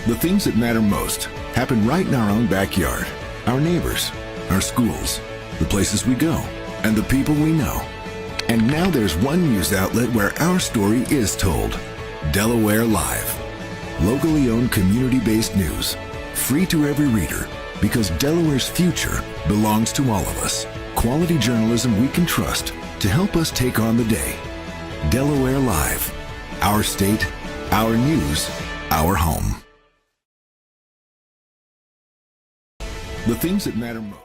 The things that matter most happen right in our own backyard. Our neighbors, our schools, the places we go, and the people we know. And now there's one news outlet where our story is told. Delaware Live. Locally owned, community-based news. Free to every reader, because Delaware's future belongs to all of us. Quality journalism we can trust to help us take on the day. Delaware Live. Our state, our news, our home. The things that matter most.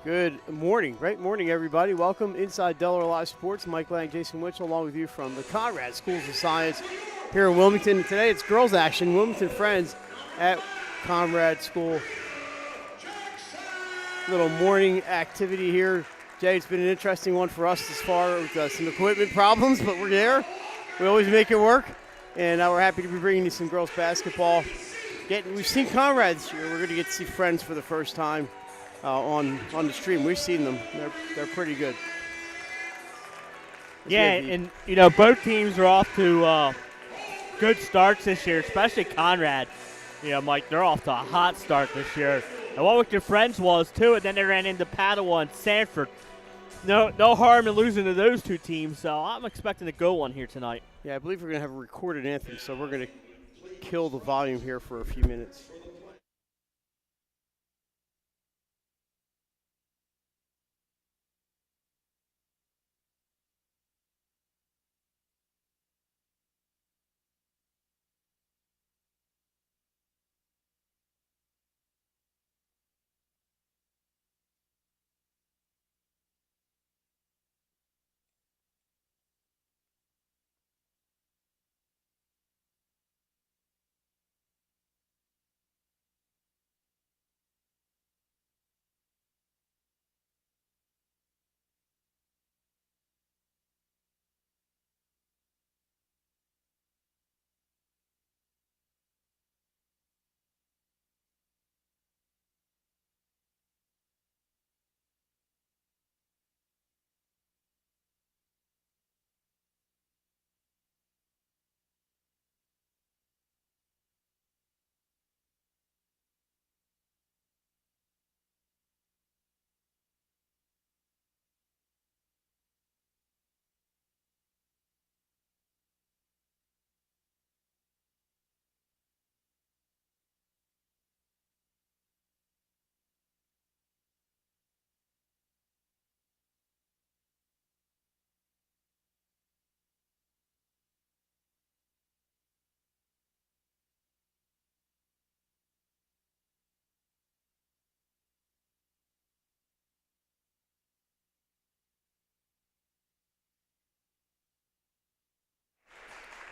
Good morning, great morning, everybody. Welcome inside Delaware Live Sports. Mike Lang, Jason Winchell, along with you from the Conrad Schools of Science here in Wilmington. Today it's girls action, Wilmington Friends at Conrad School. Little morning activity here. Jay, it's been an interesting one for us this far with some equipment problems, but we're there. We always make it work, and we're happy to be bringing you some girls basketball. We've seen Conrad this year. We're going to get to see Friends for the first time on the stream. We've seen them. They're pretty good. Yeah, and both teams are off to good starts this year, especially Conrad. Mike, they're off to a hot start this year. And Wilmington Friends was too, and then they ran into Padua and Sanford. No harm in losing to those two teams, so I'm expecting a good one here tonight. Yeah, I believe we're going to have a recorded anthem, so we're going to kill the volume here for a few minutes.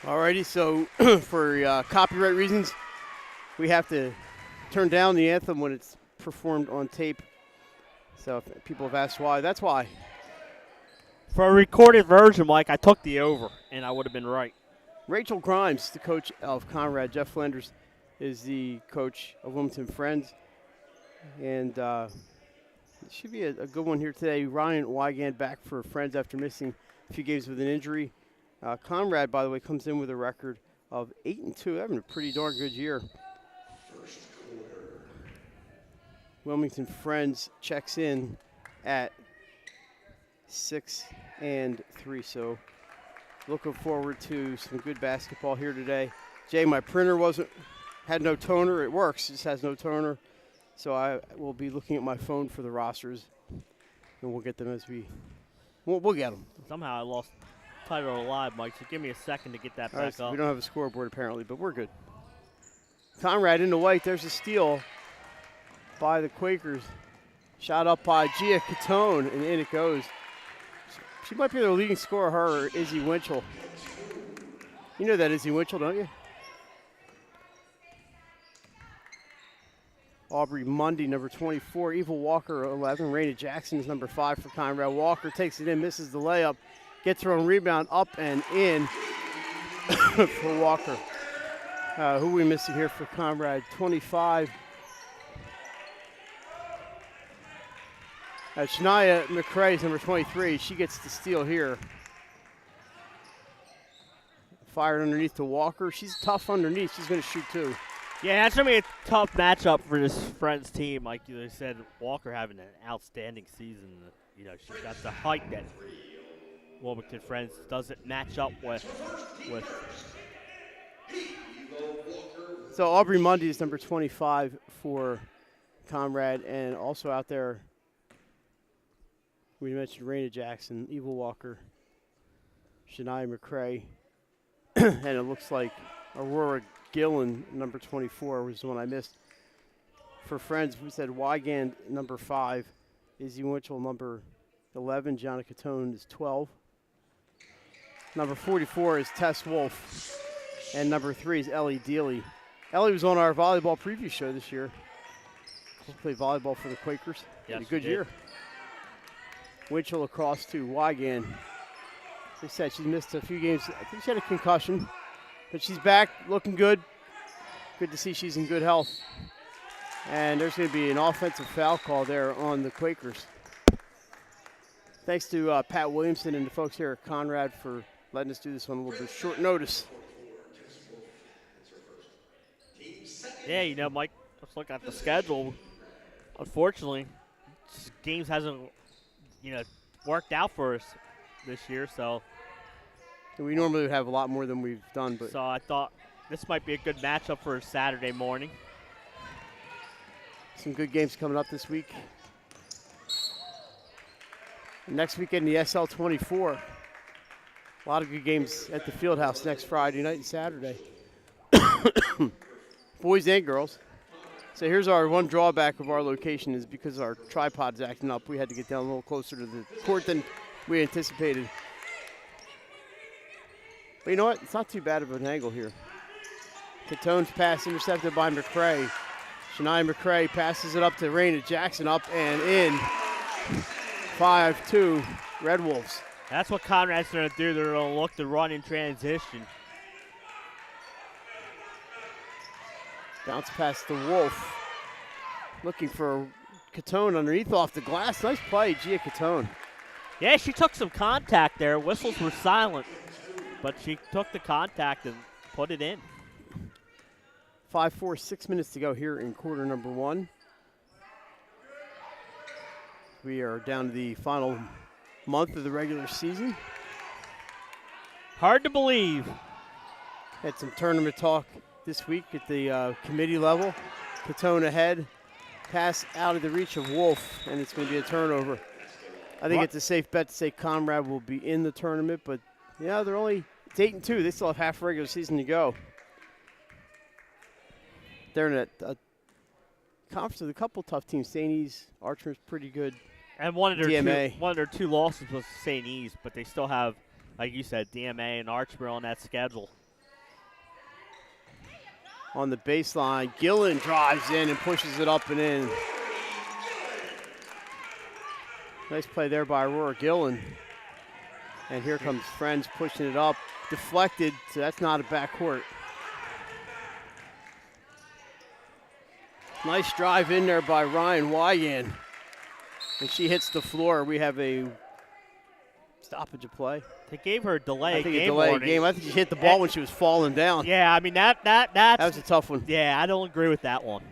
Alrighty, so for copyright reasons, we have to turn down the anthem when it's performed on tape. So if people have asked why, that's why. For a recorded version, Mike, I took the over, and I would have been right. Rachel Grimes, the coach of Conrad. Jeff Flanders is the coach of Wilmington Friends. And it should be a good one here today. Ryan Wygand back for Friends after missing a few games with an injury. Conrad, by the way, comes in with a record of 8-2, having a pretty darn good year. Wilmington Friends checks in at 6-3, so looking forward to some good basketball here today. Jay, my printer had no toner. It works, it just has no toner. So I will be looking at my phone for the rosters, and we'll get them as we'll get them. Somehow I lost title alive, Mike, so give me a second to get that back up. We don't have a scoreboard apparently, but we're good. Conrad in the white. There's a steal by the Quakers. Shot up by Gia Catone, and in it goes. She might be their leading scorer, her or Izzy Winchell. You know that Izzy Winchell, don't you? Aubrey Mundy, number 24. Eva Walker, 11. Raina Jackson is number 5 for Conrad. Walker takes it in, misses the layup. Gets her own rebound, up and in for Walker. Who are we missing here for Conrad? 25. Shania McCrae is number 23. She gets the steal here. Fired underneath to Walker. She's tough underneath. She's going to shoot two. Yeah, that's going to be a tough matchup for this Friends team. Like you said, Walker having an outstanding season. You know, she's got the height that Wilmington Friends doesn't match up with. So Aubrey Mundy is number 25 for Conrad, and also out there, we mentioned Raina Jackson, Evil Walker, Shania McCrae, and it looks like Aurora Gillen, number 24, was the one I missed. For Friends, we said Wygand, number 5, Izzy Winchell, number 11, Gianna Catone is 12. Number 44 is Tess Wolf, and number 3 is Ellie Dealey. Ellie was on our volleyball preview show this year. She played volleyball for the Quakers. Yes, Had a good year. Winchell across to Wygand. They said she missed a few games. I think she had a concussion, but she's back, looking good. Good to see she's in good health. And there's going to be an offensive foul call there on the Quakers. Thanks to Pat Williamson and the folks here at Conrad for letting us do this on a little bit short notice. Yeah, you know, Mike, let's look at the schedule. Unfortunately, games hasn't, worked out for us this year, so. We normally would have a lot more than we've done, but. So I thought this might be a good matchup for a Saturday morning. Some good games coming up this week. Next weekend, the SL24. A lot of good games at the Fieldhouse next Friday night and Saturday. Boys and girls. So here's our one drawback of our location is because our tripod's acting up. We had to get down a little closer to the court than we anticipated. But you know what? It's not too bad of an angle here. Catone's pass intercepted by McCrae. Shania McCrae passes it up to Raina Jackson, up and in. 5-2 Red Wolves. That's what Conrad's going to do. They're going to look to run in transition. Bounce past the Wolf. Looking for Catone underneath off the glass. Nice play, Gia Catone. Yeah, she took some contact there. Whistles were silent, but she took the contact and put it in. 5-4, 6 minutes to go here in quarter number 1. We are down to the final month of the regular season. Hard to believe. Had some tournament talk this week at the committee level. Catone ahead. Pass out of the reach of Wolf, and it's going to be a turnover. I think it's a safe bet to say Conrad will be in the tournament, but yeah, it's 8-2. They still have half a regular season to go. They're in a conference with a couple tough teams. St. E's, Archman's pretty good. And one of DMA. their two losses was St. E's, but they still have, like you said, DMA and Archman on that schedule. On the baseline, Gillen drives in and pushes it up and in. Nice play there by Aurora Gillen. And here comes Friends pushing it up. Deflected, so that's not a backcourt. Nice drive in there by Ryan Wygand. And she hits the floor. We have a stoppage of play. They gave her a delay I think game a delay warning. game. I think she hit the ball when she was falling down. Yeah, I mean, that was a tough one. Yeah, I don't agree with that one.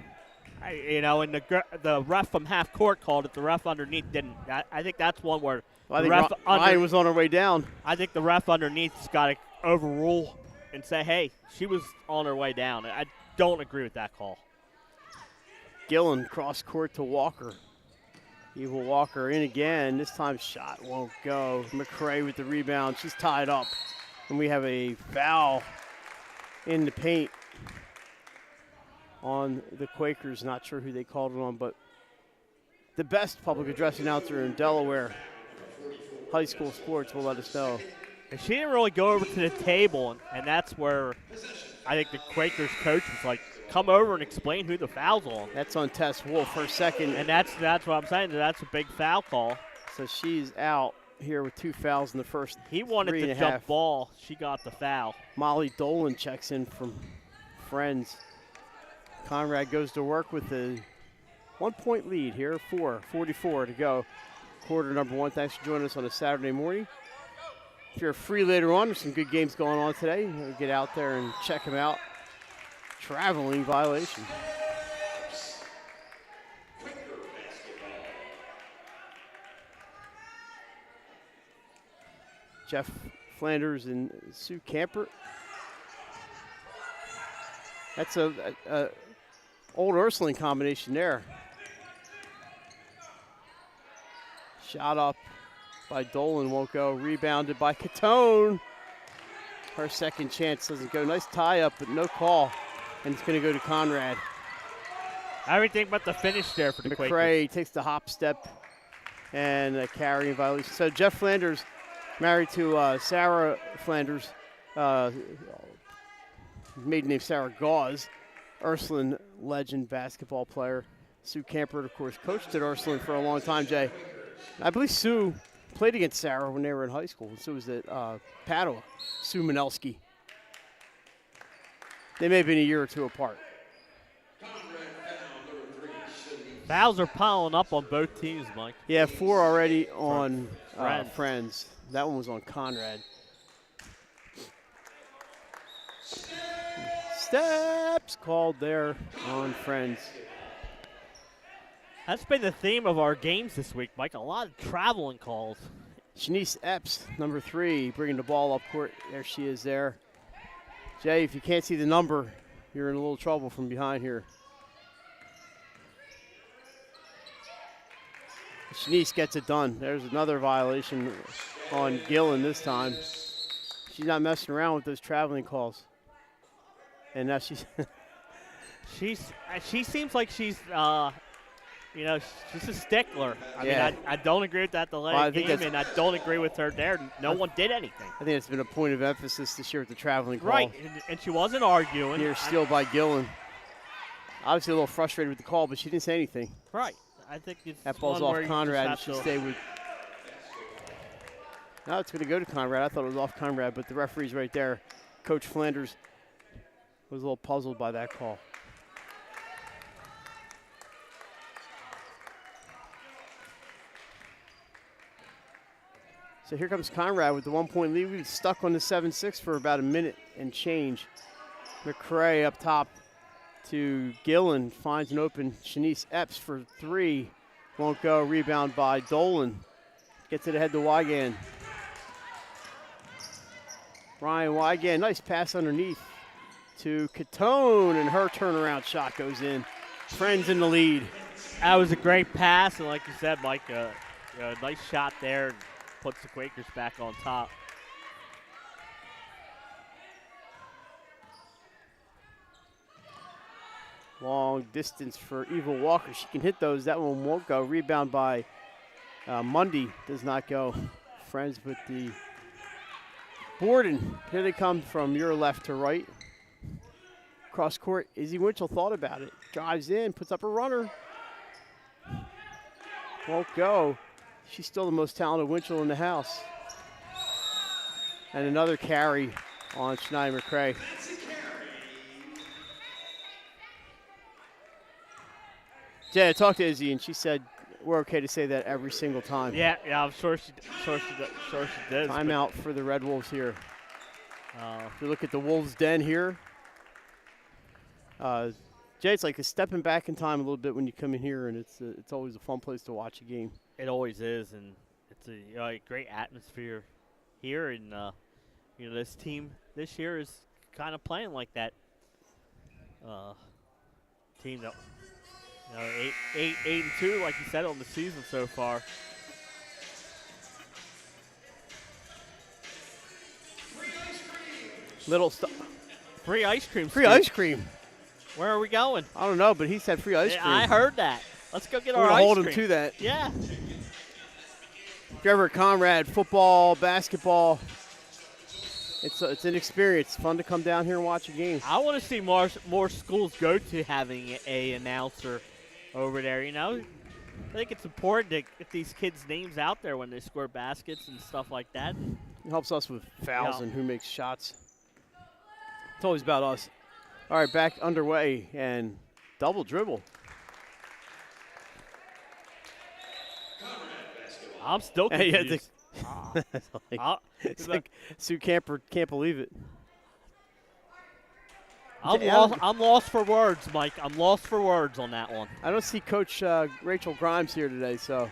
And the ref from half court called it. The ref underneath didn't. I think that's one where I the think ref Ryan was on her way down. I think the ref underneath's got to overrule and say, hey, she was on her way down. I don't agree with that call. Gillen cross court to Walker. Evil Walker in again. This time shot won't go. McCrae with the rebound. She's tied up. And we have a foul in the paint on the Quakers. Not sure who they called it on, but the best public address announcer in Delaware high school sports will let us know. And she didn't really go over to the table, and that's where I think the Quakers coach was like, come over and explain who the foul's on. That's on Tess Wolf, her second. And that's what I'm saying. That's a big foul call. So she's out here with 2 fouls in the first He wanted to jump ball. She got the foul. Molly Dolan checks in from Friends. Conrad goes to work with a 1-point lead here. 4:44 to go. Quarter number 1. Thanks for joining us on a Saturday morning. If you're free later on, there's some good games going on today. Get out there and check them out. traveling violation. Jeff Flanders and Sue Camper. That's a old Ursuline combination there. Shot up by Dolan, won't go. Rebounded by Catone. Her second chance doesn't go. Nice tie up, but no call. And it's going to go to Conrad. Everything but the finish there for the Quakers. McCray takes the hop step and a carry in violation. So Jeff Flanders, married to Sarah Flanders, maiden name Sarah Gauze, Ursuline legend basketball player. Sue Camper, of course, coached at Ursuline for a long time, Jay. I believe Sue played against Sarah when they were in high school. Sue was at Padua, Sue Minelski. They may have been a year or two apart. Fouls are piling up on both teams, Mike. Yeah, 4 already on Friends. That one was on Conrad. Steps called there on Friends. That's been the theme of our games this week, Mike. A lot of traveling calls. Shanice Epps, number 3, bringing the ball up court. There she is there. Jay, if you can't see the number, you're in a little trouble from behind here. Shanice gets it done. There's another violation on Gillen this time. She's not messing around with those traveling calls. And now she's she seems like she's she's a stickler. I Yeah. mean, I don't agree with that delay Well, I think game, that's- and I don't agree with her there. No one did anything. I think it's been a point of emphasis this year with the traveling call. Right, and she wasn't arguing. Here, steal by Gillen. Obviously a little frustrated with the call, but she didn't say anything. Right. I think it's That ball's one where off you Conrad, and just she have to- stayed with. Now it's going to go to Conrad. I thought it was off Conrad, but the referee's right there. Coach Flanders was a little puzzled by that call. So here comes Conrad with the 1-point lead. We've been stuck on the 7-6 for about a minute and change. McCray up top to Gillen, finds an open Shanice Epps for 3. Won't go. Rebound by Dolan. Gets it ahead to Wygan. Ryan Wygan, nice pass underneath to Catone, and her turnaround shot goes in. Friends in the lead. That was a great pass, and like you said, Mike, nice shot there, and puts the Quakers back on top. Long distance for Eva Walker. She can hit those. That one won't go. Rebound by Mundy. Does not go. Friends with the Borden. Here they come from your left to right. Cross court. Izzy Winchell thought about it. Drives in. Puts up a runner. Won't go. She's still the most talented Winchell in the house. And another carry on Shania McCray. Jay, I talked to Izzy, and she said we're okay to say that every single time. Yeah, I'm sure she does. Timeout for the Red Wolves here. If you look at the Wolves' den here, Jay, it's like a stepping back in time a little bit when you come in here, and it's always a fun place to watch a game. It always is, and it's a great atmosphere here, and this team this year is kind of playing like that team that 8-2, like you said, on the season so far. Little stuff. Free ice cream. Free Steve. ice cream. Where are we going? I don't know, but he said free ice Yeah, cream. I heard that. Let's go get We're our gonna ice hold cream. him to that. Yeah. If you're ever at Conrad, football, basketball, it's an experience. Fun to come down here and watch a game. I want to see more schools go to having a announcer over there. I think it's important to get these kids' names out there when they score baskets and stuff like that. It helps us with fouls Yeah. and who makes shots. It's always about us. All right, back underway and double dribble. I'm still Hey, yeah, confused. It's like Sue Camper can't believe it. I'm lost for words, Mike. I'm lost for words on that one. I don't see Coach Rachel Grimes here today, so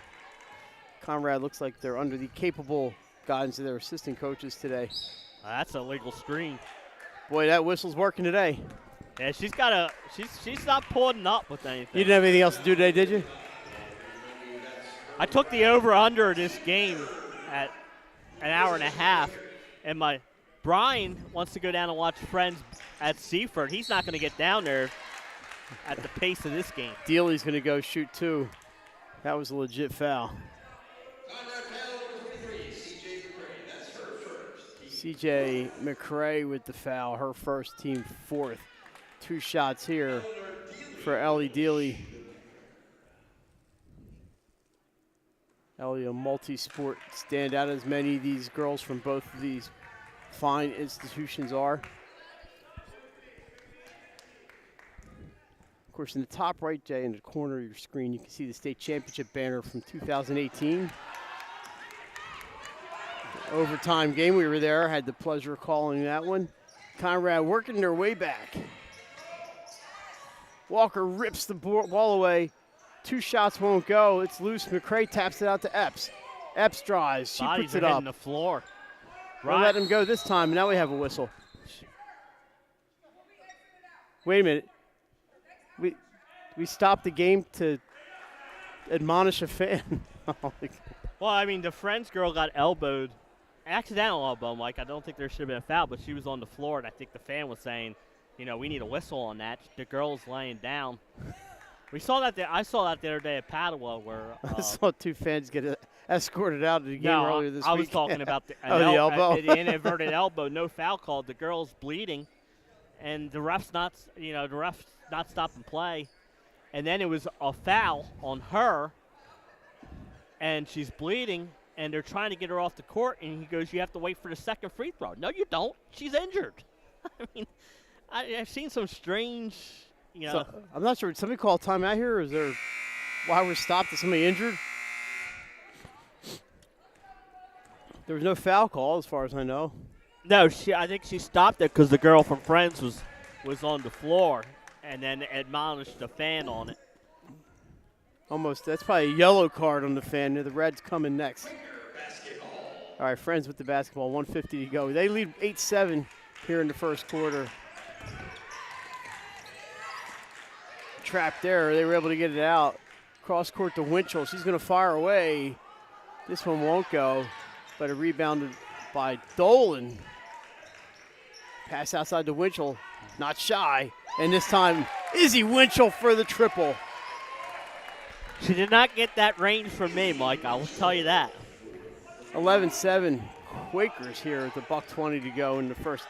Conrad looks like they're under the capable guidance of their assistant coaches today. That's a legal screen. Boy, that whistle's working today. Yeah, she's not pulling up with anything. You didn't have anything else to do today, did you? I took the over-under this game at an hour and a half, and Brian wants to go down and watch Friends at Seaford. He's not going to get down there at the pace of this game. Dealey's going to go shoot 2. That was a legit foul. CJ McCray with the foul, her first, team 4th. 2 shots here for Ellie Dealey. Ellie, a multi-sport standout, as many of these girls from both of these fine institutions are. Of course, in the top right, Jay, in the corner of your screen, you can see the state championship banner from 2018. Overtime game, we were there, had the pleasure of calling that one. Conrad working their way back. Walker rips the ball away. 2 shots won't go. It's loose. McCray taps it out to Epps. Epps drives. She Bodies puts it are up. hitting the floor. We'll let him go this time. Now we have a whistle. Wait a minute. We stopped the game to admonish a fan. Well, I mean, the Friends girl got elbowed. Accidental elbow, Mike. I don't think there should have been a foul, but she was on the floor, and I think the fan was saying, you know, we need a whistle on that. The girl's laying down. We saw that. I saw that the other day at Padua, where I saw 2 fans get escorted out of the game earlier this week. I was talking about the elbow, the inverted elbow. No foul called. The girl's bleeding, and the ref's not stopping play, and then it was a foul on her, and she's bleeding, and they're trying to get her off the court, and he goes, "You have to wait for the second free throw." No, you don't. She's injured. I mean, I've seen some strange. So, I'm not sure. Did somebody call a timeout here, or is there why we're stopped? Is somebody injured? There was no foul call, as far as I know. No, I think she stopped it because the girl from Friends was on the floor, and then admonished the fan on it. Almost. That's probably a yellow card on the fan. The red's coming next. All right, Friends with the basketball. 1:50 to go. They lead 8-7 here in the first quarter. Trap there. They were able to get it out. Cross court to Winchell. She's going to fire away. This one won't go, but it rebounded by Dolan. Pass outside to Winchell. Not shy. And this time, Izzy Winchell for the triple. She did not get that range from me, Mike. I will tell you that. 11-7 Quakers here at the $1:20 to go in the first.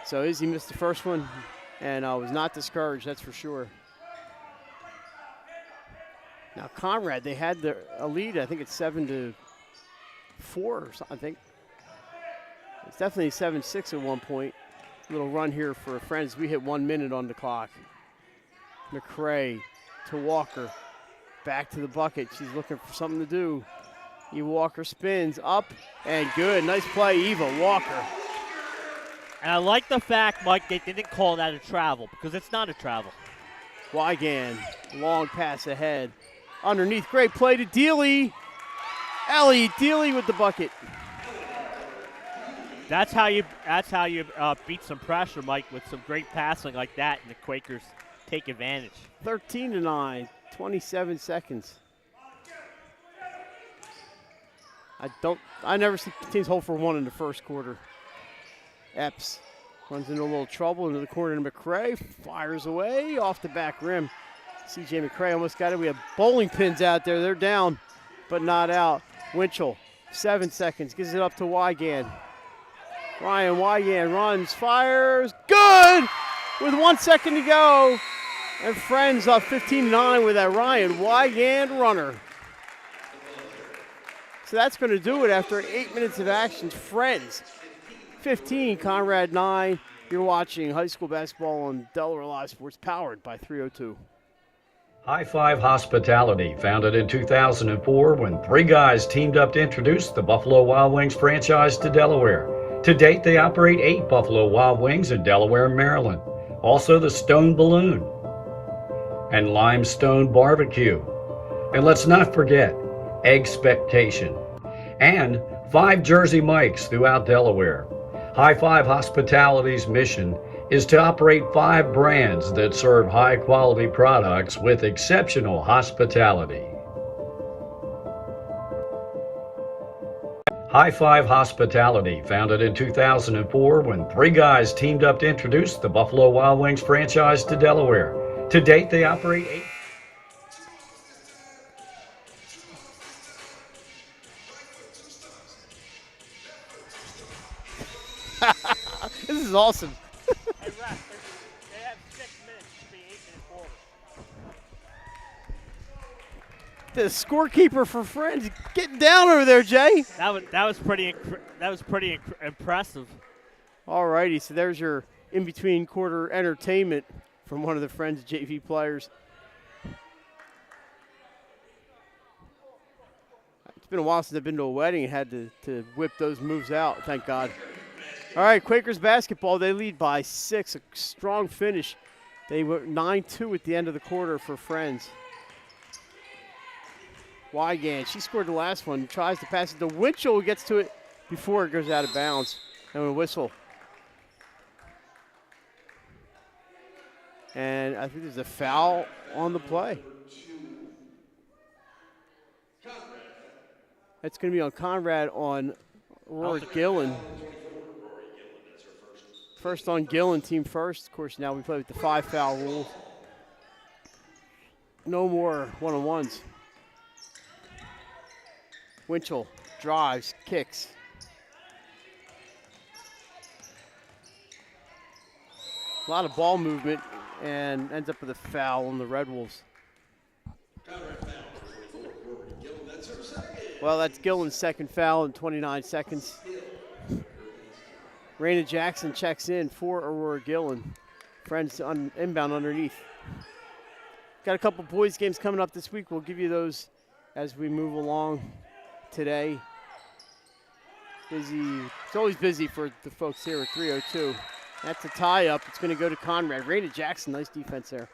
So Izzy missed the first one and was not discouraged, that's for sure. Now Conrad, they had a lead. I think it's 7-4 or something. I think it's definitely 7-6 at one point. Little run here for Friends. We hit 1 minute on the clock. McCray to Walker. Back to the bucket. She's looking for something to do. Eva Walker spins up and good. Nice play, Eva Walker. And I like the fact, Mike, they didn't call that a travel because it's not a travel. Wygand, long pass ahead. Underneath, great play to Dealey. Ellie Dealey with the bucket. That's how you beat some pressure, Mike, with some great passing like that, and the Quakers take advantage. 13-9, 27 seconds. I never see teams hold for one in the first quarter. Epps runs into a little trouble into the corner to McCray, fires away off the back rim. CJ McCray almost got it. We have bowling pins out there. They're down, but not out. Winchell, 7 seconds, gives it up to Wygand. Ryan Wygand runs, fires, good! With 1 second to go. And Friends up 15-9 with that Ryan Wygand runner. So that's going to do it after 8 minutes of action. Friends 15, Conrad 9. You're watching high school basketball on Delaware Live Sports, powered by 302. High Five Hospitality, founded in 2004 when 3 guys teamed up to introduce the Buffalo Wild Wings franchise to Delaware. To date, they operate 8 Buffalo Wild Wings in Delaware and Maryland. Also the Stone Balloon and Limestone Barbecue. And let's not forget Expectation and 5 Jersey Mikes throughout Delaware. High Five Hospitality's mission is to operate 5 brands that serve high-quality products with exceptional hospitality. High Five Hospitality, founded in 2004 when 3 guys teamed up to introduce the Buffalo Wild Wings franchise to Delaware. To date, they operate 8. This is awesome. Hey, ref, they have 6 minutes to be 8 and 4. The scorekeeper for Friends getting down over there, Jay. That was pretty impressive. All righty, so there's your in-between quarter entertainment from one of the Friends JV players. It's been a while since I've been to a wedding and had to whip those moves out, thank God. All right, Quakers basketball, they lead by 6, a strong finish. They were 9-2 at the end of the quarter for Friends. Wygan, she scored the last one, tries to pass it to Winchell, who gets to it before it goes out of bounds. And a whistle. And I think there's a foul on the play. That's going to be on Conrad on Rory Gillen. First on Gillen, team first. Of course, now we play with the 5 foul rule. No more one-on-ones. Winchell drives, kicks. A lot of ball movement and ends up with a foul on the Red Wolves. Well, that's Gillen's second foul in 29 seconds. Raina Jackson checks in for Aurora Gillen. Friends on inbound underneath. Got a couple boys games coming up this week. We'll give you those as we move along today. Busy. It's always busy for the folks here at 3:02. That's a tie up. It's going to go to Conrad. Raina Jackson, nice defense there.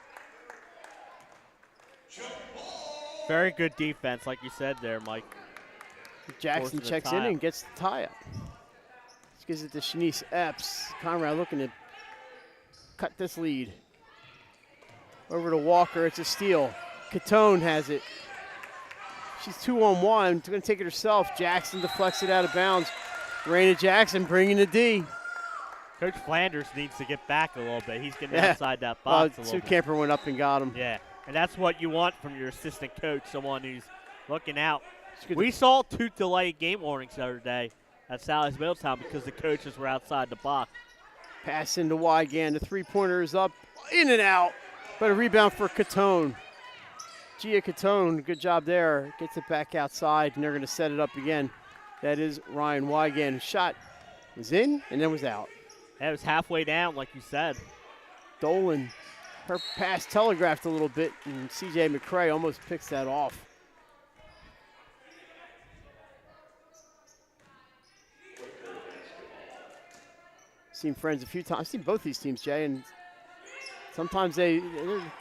Very good defense, like you said there, Mike. Jackson checks in and gets the tie up. Gives it to Shanice Epps. Conrad looking to cut this lead. Over to Walker. It's a steal. Catone has it. She's 2-on-1. She's going to take it herself. Jackson deflects it out of bounds. Raina Jackson bringing the D. Coach Flanders needs to get back a little bit. He's getting outside that box a little Sue bit. Camper went up and got him. Yeah, and that's what you want from your assistant coach, someone who's looking out. We saw 2 delayed game warnings the other day at Sally's Middletown because the coaches were outside the box. Pass into Wygan. The three-pointer is up, in and out. But a rebound for Catone. Gia Catone, good job there. Gets it back outside, and they're going to set it up again. That is Ryan Wygan. Shot was in and then was out. That was halfway down, like you said. Dolan, her pass telegraphed a little bit, and C.J. McCray almost picks that off. Seen Friends a few times. I've seen both these teams, Jay, and sometimes they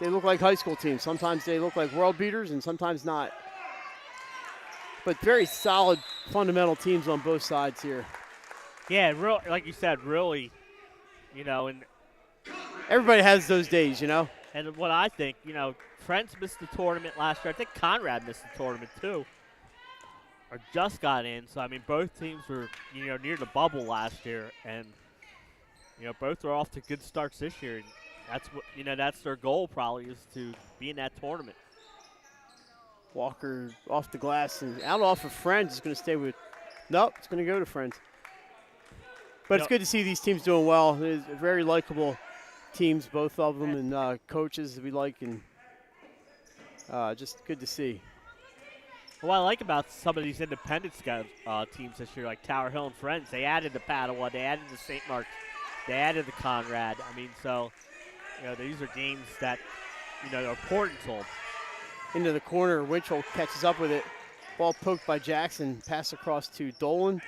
look like high school teams. Sometimes they look like world beaters, and sometimes not. But very solid, fundamental teams on both sides here. Yeah, real, like you said, really, you know, and everybody has those days, you know. And what I think, you know, Friends missed the tournament last year. I think Conrad missed the tournament too, or just got in. So I mean, both teams were, you know, near the bubble last year, and you know, both are off to good starts this year. And that's what, you know, that's their goal probably, is to be in that tournament. Walker off the glass and out off of Friends. Is going to stay with. Nope, it's going to go to Friends. But it's good to see these teams doing well. It's very likable teams, both of them, and coaches that we like, and just good to see. What I like about some of these independent teams this year, like Tower Hill and Friends, they added the Padua, they added the St. Mark's, they added the Conrad. I mean, so, you know, these are games that, you know, are important to them. Into the corner, Winchell catches up with it. Ball poked by Jackson, pass across to Dolan.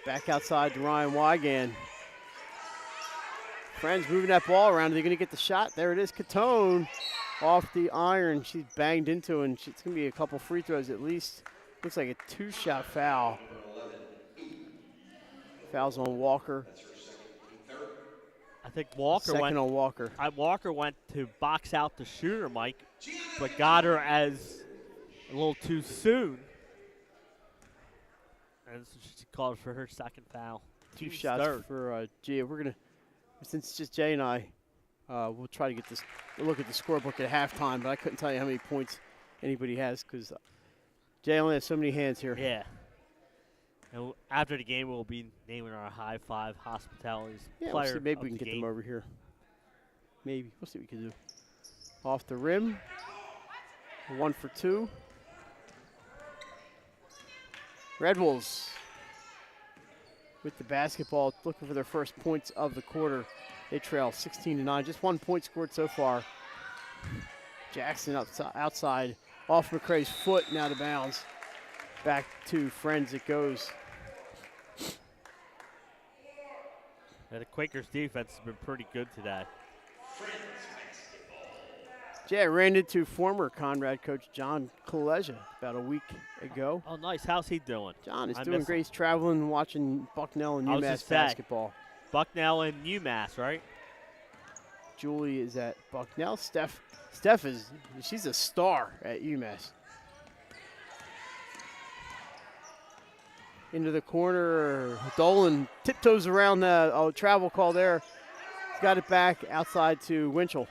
Back outside to Ryan Wygan. Friends moving that ball around. They're going to get the shot. There it is. Catone off the iron. She's banged into, and it's going to be a couple free throws at least. Looks like a 2-shot foul. Fouls on Walker. I think Walker Second on Walker. Walker went to box out the shooter, Mike, but got her as a little too soon. And so she called for her second foul. 2 Team's shots third. for Gia. We're going to, since it's just Jay and I, we'll try to get this, look at the scorebook at halftime, but I couldn't tell you how many points anybody has because Jay only has so many hands here. Yeah. And after the game, we'll be naming our high five hospitalities Yeah, player we'll see. Maybe of we can the get game. them over here. Maybe. We'll see what we can do. Off the rim. 1 for 2. Red Wolves with the basketball, looking for their first points of the quarter. They trail 16-9. Just 1 point scored so far. Jackson outside, off McCrae's foot and out of bounds. Back to Friends it goes. Yeah, the Quakers' defense has been pretty good today. Jay, I ran into former Conrad coach John Kolesia about a week ago. Oh, nice. How's he doing? John is I doing miss great. him. He's traveling, watching Bucknell and I was UMass just say. basketball. Bucknell and UMass, right? Julie is at Bucknell. Steph is, she's a star at UMass. Into the corner, Dolan tiptoes around the travel call there. He's got it back outside to Winchell.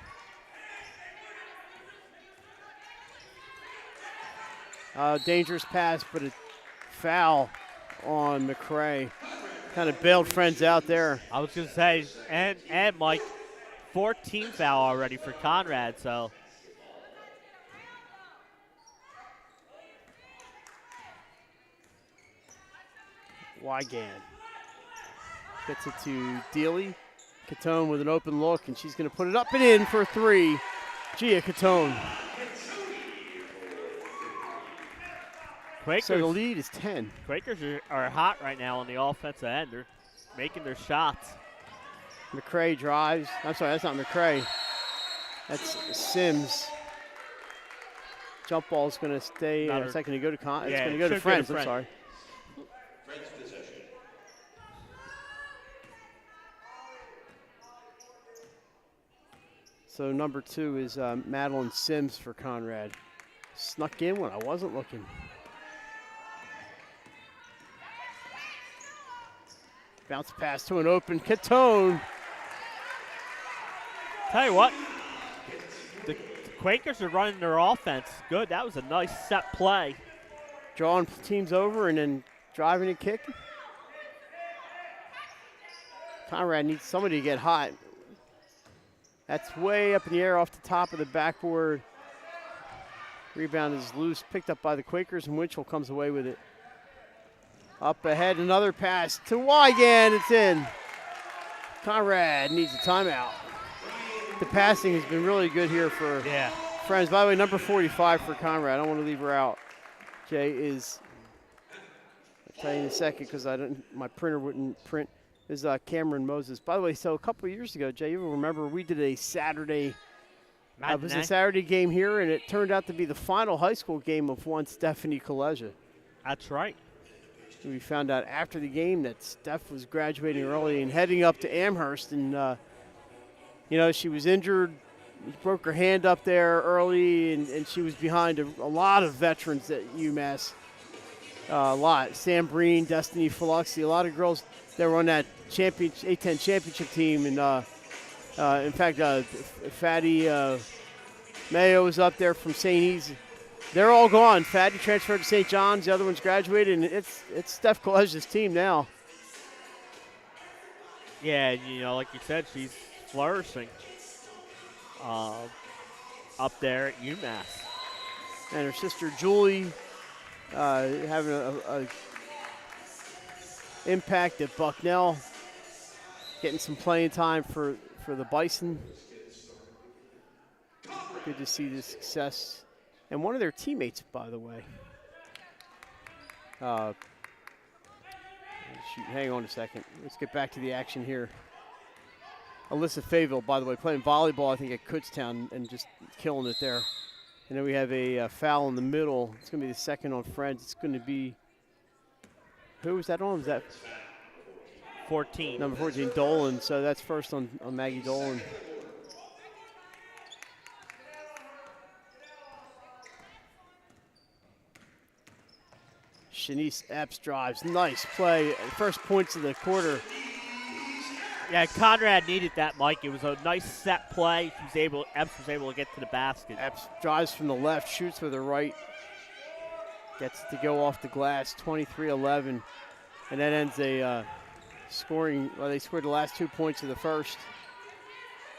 Dangerous pass, but a foul on McCrae. Kind of bailed Friends out there. I was going to say, and Mike, 14 foul already for Conrad, so. Wygan gets it to Dealey. Catone with an open look, and she's going to put it up and in for 3. Gia Catone. Quakers, So the lead is 10. Quakers are hot right now on the offensive end. They're making their shots. McCrae drives. I'm sorry, that's not McCrae. That's Sims. Jump ball is going to stay. It's not going to go to it's Yeah, going to go to should Friends. go to I'm sorry. So number 2 is Madeline Sims for Conrad. Snuck in when I wasn't looking. Bounce pass to an open Catone. Tell you what, the Quakers are running their offense good. That was a nice set play. Drawing teams over and then driving and kicking. Conrad needs somebody to get hot. That's way up in the air off the top of the backboard. Rebound is loose, picked up by the Quakers, and Winchell comes away with it. Up ahead, another pass to Wygan. It's in. Conrad needs a timeout. The passing has been really good here for Friends. By the way, number 45 for Conrad. I don't want to leave her out. Jay is, I'll tell you in a second because my printer wouldn't print, is Cameron Moses. By the way, so a couple of years ago, Jay, you will remember we did a Saturday, it was a Saturday game here, and it turned out to be the final high school game of one Stephanie Kolesia. That's right. We found out after the game that Steph was graduating early and heading up to Amherst, and she was injured. She broke her hand up there early, and she was behind a lot of veterans at UMass. A lot. Sam Breen, Destiny Faluxi, a lot of girls that were on that A10 championship team. And in fact, Fatty Mayo was up there from St. E's. They're all gone. Fatty transferred to St. John's. The other one's graduated, and it's Steph Kolesia's team now. Yeah, like you said, she's flourishing up there at UMass. And her sister Julie having a impact at Bucknell, getting some playing time for the Bison. Good to see the success. And one of their teammates, by the way. Hang on a second. Let's get back to the action here. Alyssa Fayville, by the way, playing volleyball, I think, at Kutztown and just killing it there. And then we have a foul in the middle. It's going to be the second on Friends. It's going to be, who was that on? Was that 14. number 14, Dolan? So that's first on Maggie Dolan. Shanice Epps drives. Nice play. First points of the quarter. Yeah, Conrad needed that, Mike. It was a nice set play. Epps was able to get to the basket. Epps drives from the left, shoots with the right. Gets to go off the glass, 23-11. And that ends a scoring. Well, they scored the last 2 points of the first,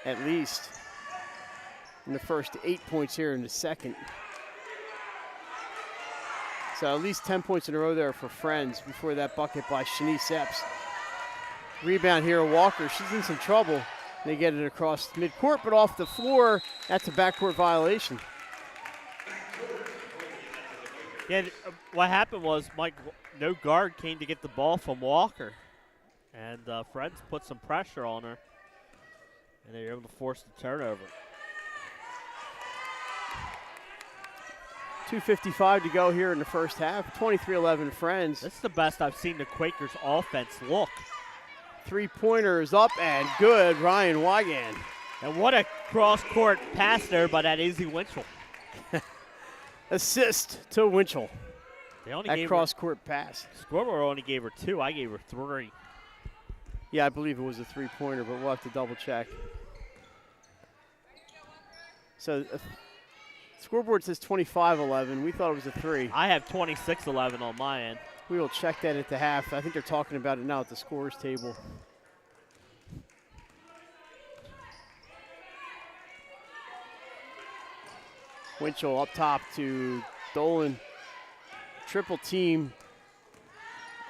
at least. In the first, 8 points here in the second. So at least 10 points in a row there for Friends before that bucket by Shanice Epps. Rebound here, Walker. She's in some trouble. They get it across midcourt, but off the floor. That's a backcourt violation. Yeah, what happened was, Mike, no guard came to get the ball from Walker. And Friends put some pressure on her. And they were able to force the turnover. 2:55 to go here in the first half. 23-11 Friends. This is the best I've seen the Quakers offense look. Three-pointer is up and good. Ryan Wigan. And what a cross-court pass there by that Izzy Winchell. Assist to Winchell. They only that gave cross-court pass. Scoreboard only gave her 2. I gave her 3. Yeah, I believe it was a three-pointer, but we'll have to double-check. So scoreboard says 25-11. We thought it was a 3. I have 26-11 on my end. We will check that at the half. I think they're talking about it now at the scores table. Winchell up top to Dolan. Triple team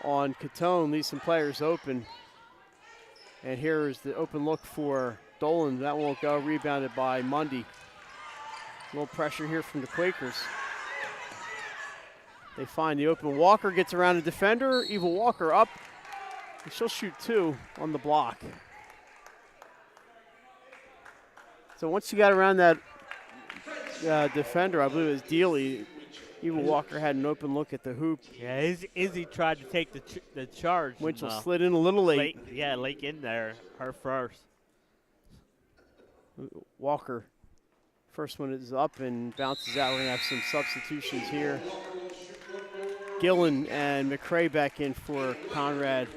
on Catone. Leaves some players open. And here is the open look for Dolan. That won't go. Rebounded by Mundy. A little pressure here from the Quakers. They find the open. Walker gets around a defender. Eva Walker up. She'll shoot 2 on the block. So once you got around that defender, I believe it was Dealey, Eva Walker had an open look at the hoop. Yeah, Izzy tried to take the charge. Winchell slid in a little late. Late in there, her first. Walker, first one is up and bounces out. We're going to have some substitutions here. Gillen and McCrae back in for Conrad.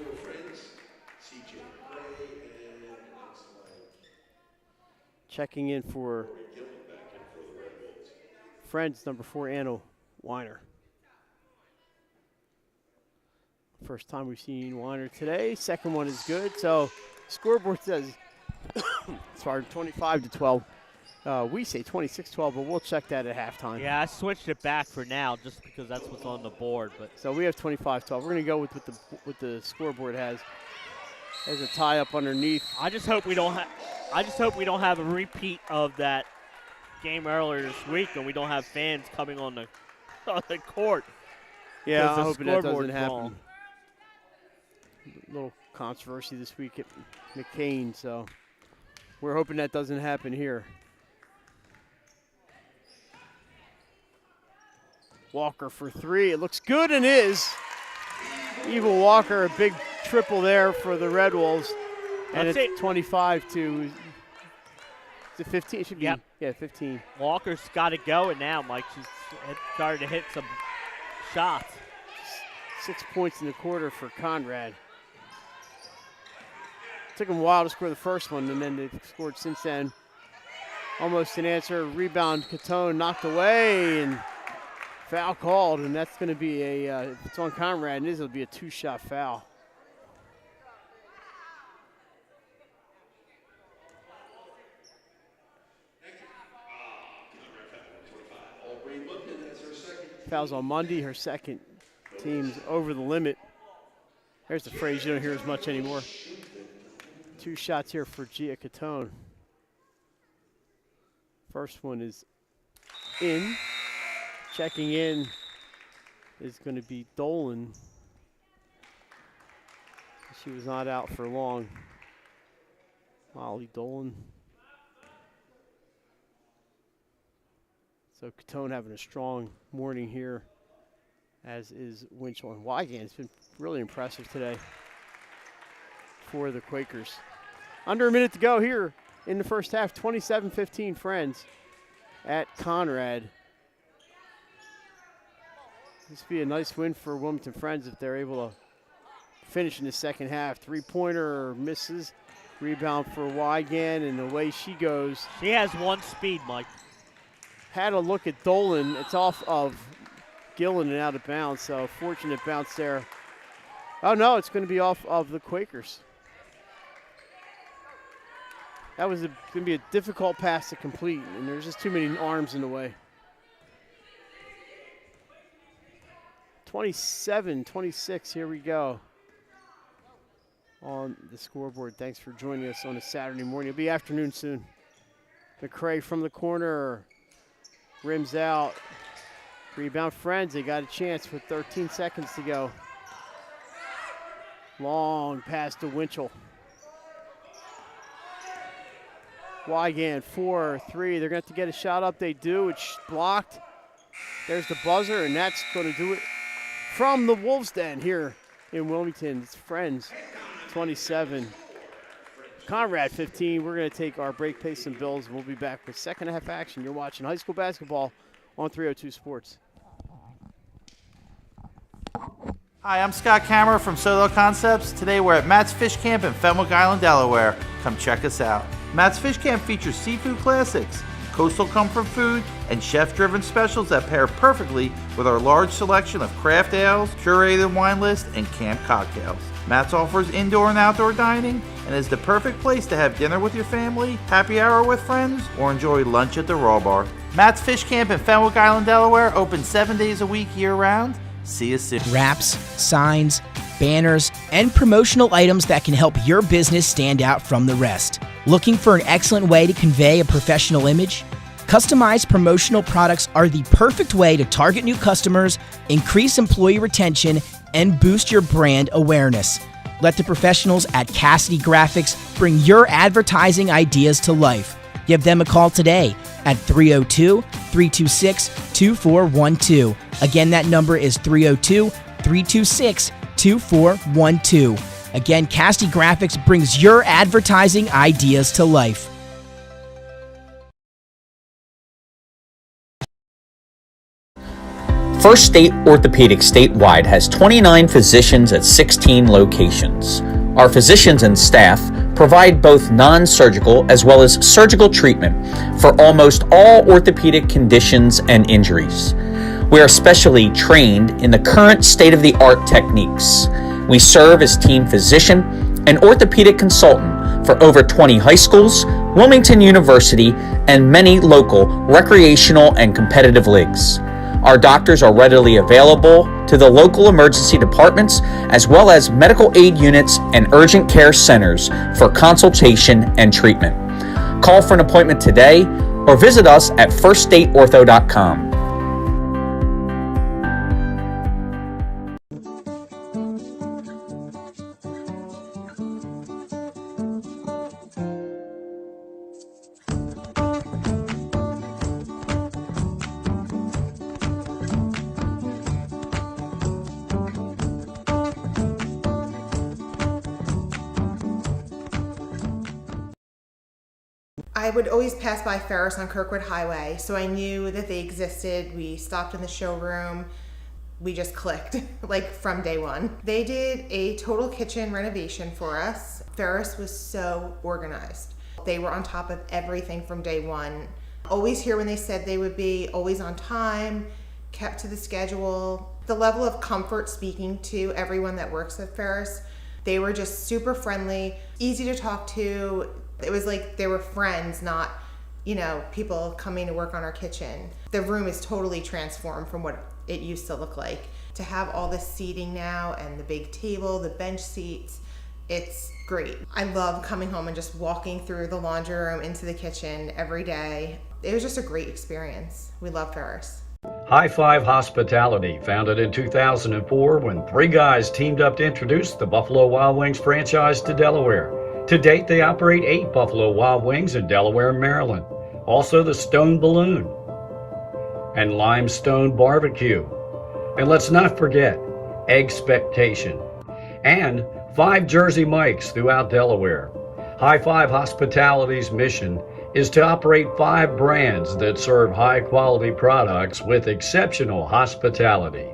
Checking in for Friends, number 4, Anna Weiner. First time we've seen Weiner today. Second one is good. So scoreboard says, sorry, 25-12. We say 26-12, but we'll check that at halftime. Yeah, I switched it back for now just because that's what's on the board. But so we have 25-12. We're going to go with what the scoreboard has. There's a tie up underneath. I just hope we don't have a repeat of that game earlier this week, and we don't have fans coming on the court. Yeah, I'm hoping that doesn't happen. Wrong. A little controversy this week at McCain, so we're hoping that doesn't happen here. Walker for 3. It looks good and is. Eva Walker, a big triple there for the Red Wolves. And it's 25 to 15. It should be, yeah, 15. Walker's got to go, and now, Mike, she's started to hit some shots. 6 points in the quarter for Conrad. Took them a while to score the first one, and then they've scored since then. Almost an answer. Rebound, Catone knocked away, and foul called, and that's going to be if it's on Conrad, and it'll be a 2-shot foul. Fouls on Mundy, her second. Team's over the limit. There's the phrase you don't hear as much anymore. 2 shots here for Gia Catone. First one is in. Checking in is going to be Dolan. She was not out for long. Molly Dolan. So Catone having a strong morning here, as is Winchell. And Wygant's been really impressive today for the Quakers. Under a minute to go here in the first half, 27-15 Friends at Conrad. This would be a nice win for Wilmington Friends if they're able to finish in the second half. Three-pointer misses. Rebound for Wygant, and away she goes. She has one speed, Mike. Had a look at Dolan. It's off of Gillen and out of bounds, so fortunate bounce there. Oh, no, it's going to be off of the Quakers. That was going to be a difficult pass to complete, and there's just too many arms in the way. 27-26, here we go on the scoreboard. Thanks for joining us on a Saturday morning. It'll be afternoon soon. McCray from the corner, rims out. Rebound Friends, they got a chance with 13 seconds to go. Long pass to Winchell. Wygant, 4-3. They're going to have to get a shot up. They do. It's blocked. There's the buzzer, and that's going to do it from the Wolves' Den here in Wilmington. It's Friends, 27. Conrad, 15. We're going to take our break, pay some bills, and we'll be back with second half action. You're watching high school basketball on 302 Sports. Hi, I'm Scott Kammerer from Solo Concepts. Today we're at Matt's Fish Camp in Fenwick Island, Delaware. Come check us out. Matt's Fish Camp features seafood classics, coastal comfort food, and chef-driven specials that pair perfectly with our large selection of craft ales, curated wine list, and camp cocktails. Matt's offers indoor and outdoor dining and is the perfect place to have dinner with your family, happy hour with friends, or enjoy lunch at the Raw Bar. Matt's Fish Camp in Fenwick Island, Delaware, open 7 days a week year-round. See you soon. Wraps, signs, banners, and promotional items that can help your business stand out from the rest. Looking for an excellent way to convey a professional image? Customized promotional products are the perfect way to target new customers, increase employee retention, and boost your brand awareness. Let the professionals at Cassidy Graphics bring your advertising ideas to life. Give them a call today at 302-326-2412. Again, that number is 302-326-2412. Again, Cassidy Graphics brings your advertising ideas to life. First State Orthopedic statewide has 29 physicians at 16 locations. Our physicians and staff provide both non-surgical as well as surgical treatment for almost all orthopedic conditions and injuries. We are specially trained in the current state-of-the-art techniques. We serve as team physician and orthopedic consultant for over 20 high schools, Wilmington University, and many local recreational and competitive leagues. Our doctors are readily available to the local emergency departments as well as medical aid units and urgent care centers for consultation and treatment. Call for an appointment today or visit us at firststateortho.com. I would always pass by Ferris on Kirkwood Highway, so I knew that they existed. We stopped in the showroom. We just clicked, like from day one. They did a total kitchen renovation for us. Ferris was so organized. They were on top of everything from day one. Always here when they said they would be, always on time, kept to the schedule. The level of comfort speaking to everyone that works at Ferris, they were just super friendly, easy to talk to. It was like they were friends, not, people coming to work on our kitchen. The room is totally transformed from what it used to look like. To have all this seating now and the big table, the bench seats, it's great. I love coming home and just walking through the laundry room into the kitchen every day. It was just a great experience. We love Ferris. High Five Hospitality, founded in 2004 when three guys teamed up to introduce the Buffalo Wild Wings franchise to Delaware. To date, they operate 8 Buffalo Wild Wings in Delaware and Maryland. Also the Stone Balloon and Limestone Barbecue. And let's not forget Expectation. And 5 Jersey Mikes throughout Delaware. High Five Hospitality's mission is to operate 5 brands that serve high-quality products with exceptional hospitality.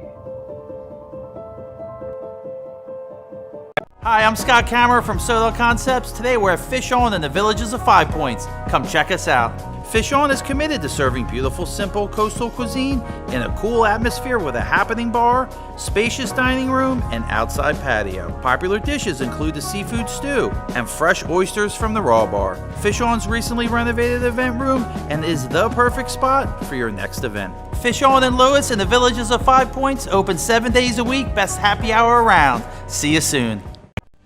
Hi, I'm Scott Kammerer from Soto Concepts. Today we're at Fish On in the Villages of 5 Points. Come check us out. Fish On is committed to serving beautiful, simple coastal cuisine in a cool atmosphere with a happening bar, spacious dining room, and outside patio. Popular dishes include the seafood stew and fresh oysters from the raw bar. Fish On's recently renovated event room and is the perfect spot for your next event. Fish On in Lewis in the Villages of 5 Points, open 7 days a week, best happy hour around. See you soon.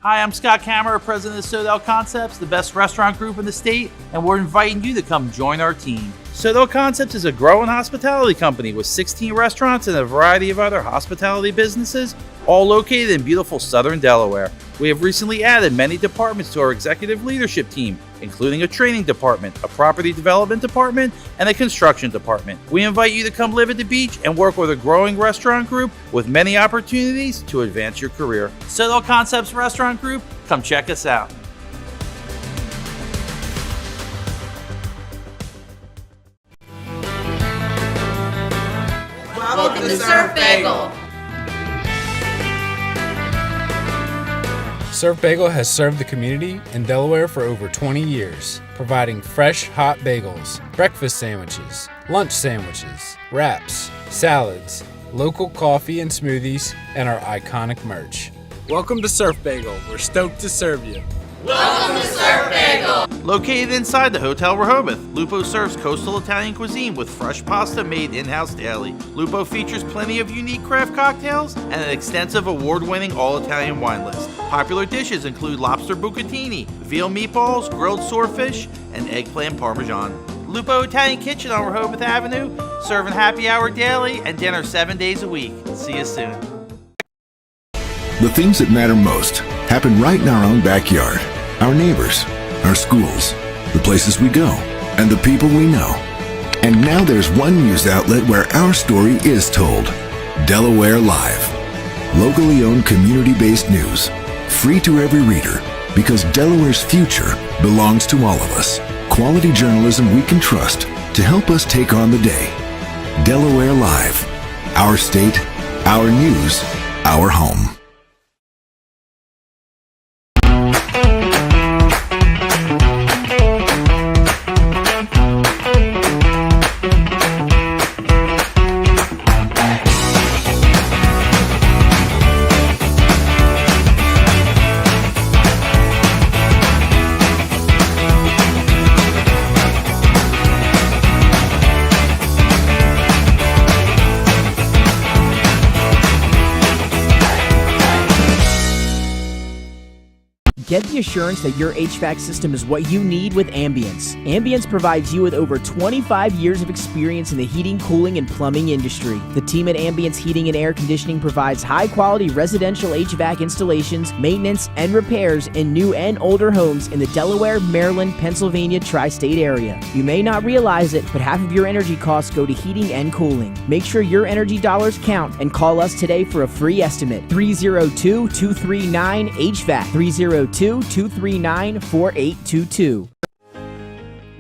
Hi, I'm Scott Kammerer, president of Soto Concepts, the best restaurant group in the state, and we're inviting you to come join our team. Soto Concepts is a growing hospitality company with 16 restaurants and a variety of other hospitality businesses, all located in beautiful southern Delaware. We have recently added many departments to our executive leadership team, including a training department, a property development department, and a construction department. We invite you to come live at the beach and work with a growing restaurant group with many opportunities to advance your career. Soto Concepts Restaurant Group, come check us out. Welcome to Surf Bagel. Surf Bagel has served the community in Delaware for over 20 years, providing fresh, hot bagels, breakfast sandwiches, lunch sandwiches, wraps, salads, local coffee and smoothies, and our iconic merch. Welcome to Surf Bagel. We're stoked to serve you. Welcome to Surf Bagel. Located inside the Hotel Rehoboth, Lupo serves coastal Italian cuisine with fresh pasta made in-house daily. Lupo features plenty of unique craft cocktails and an extensive award-winning all-Italian wine list. Popular dishes include lobster bucatini, veal meatballs, grilled swordfish, and eggplant parmesan. Lupo Italian Kitchen on Rehoboth Avenue, serving happy hour daily and dinner 7 days a week. See you soon. The things that matter most happen right in our own backyard. Our neighbors, our schools, the places we go, and the people we know. And now there's one news outlet where our story is told. Delaware Live. Locally owned community-based news. Free to every reader, because Delaware's future belongs to all of us. Quality journalism we can trust to help us take on the day. Delaware Live. Our state, our news, our home. Get the assurance that your HVAC system is what you need with Ambience. Ambience provides you with over 25 years of experience in the heating, cooling, and plumbing industry. The team at Ambience Heating and Air Conditioning provides high-quality residential HVAC installations, maintenance, and repairs in new and older homes in the Delaware, Maryland, Pennsylvania tri-state area. You may not realize it, but half of your energy costs go to heating and cooling. Make sure your energy dollars count and call us today for a free estimate. 302-239-HVAC. 302-239-4822.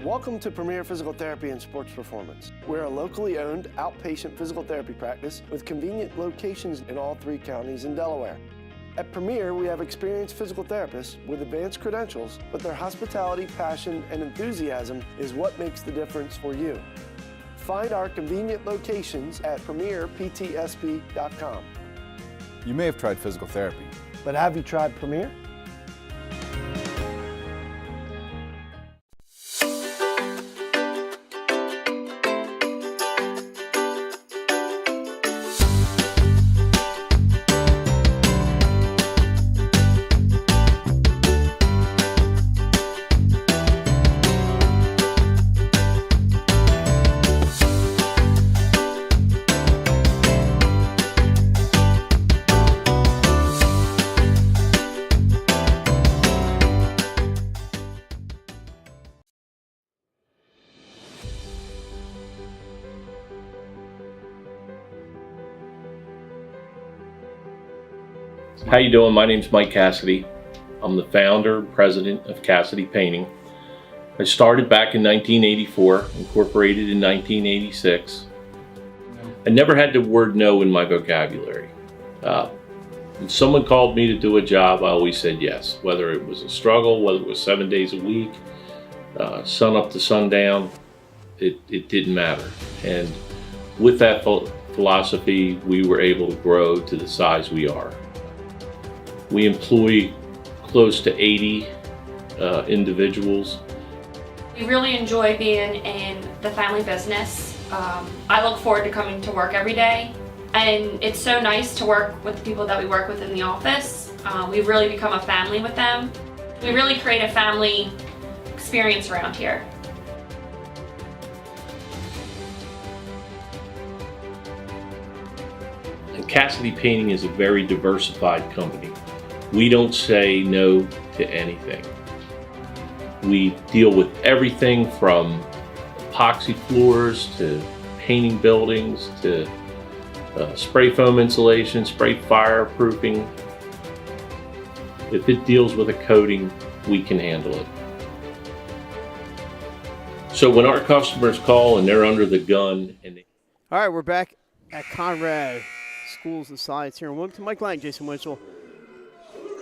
Welcome to Premier Physical Therapy and Sports Performance. We're a locally owned outpatient physical therapy practice with convenient locations in all 3 counties in Delaware. At Premier, we have experienced physical therapists with advanced credentials, but their hospitality, passion, and enthusiasm is what makes the difference for you. Find our convenient locations at premierptsp.com. You may have tried physical therapy, but have you tried Premier? How you doing? My name's Mike Cassidy. I'm the founder and president of Cassidy Painting. I started back in 1984, incorporated in 1986. I never had the word no in my vocabulary. If someone called me to do a job, I always said yes, whether it was a struggle, whether it was 7 days a week, sun up to sundown, it didn't matter. And with that philosophy, we were able to grow to the size we are. We employ close to 80 individuals. We really enjoy being in the family business. I look forward to coming to work every day, and it's so nice to work with the people that we work with in the office. We've really become a family with them. We really create a family experience around here. And Cassidy Painting is a very diversified company. We don't say no to anything. We deal with everything from epoxy floors to painting buildings to spray foam insulation, spray fireproofing. If it deals with a coating, we can handle it. So when our customers call and they're under the gun and All right, we're back at Conrad Schools of Science here in Wilmington. Mike Lang, Jason Winchell,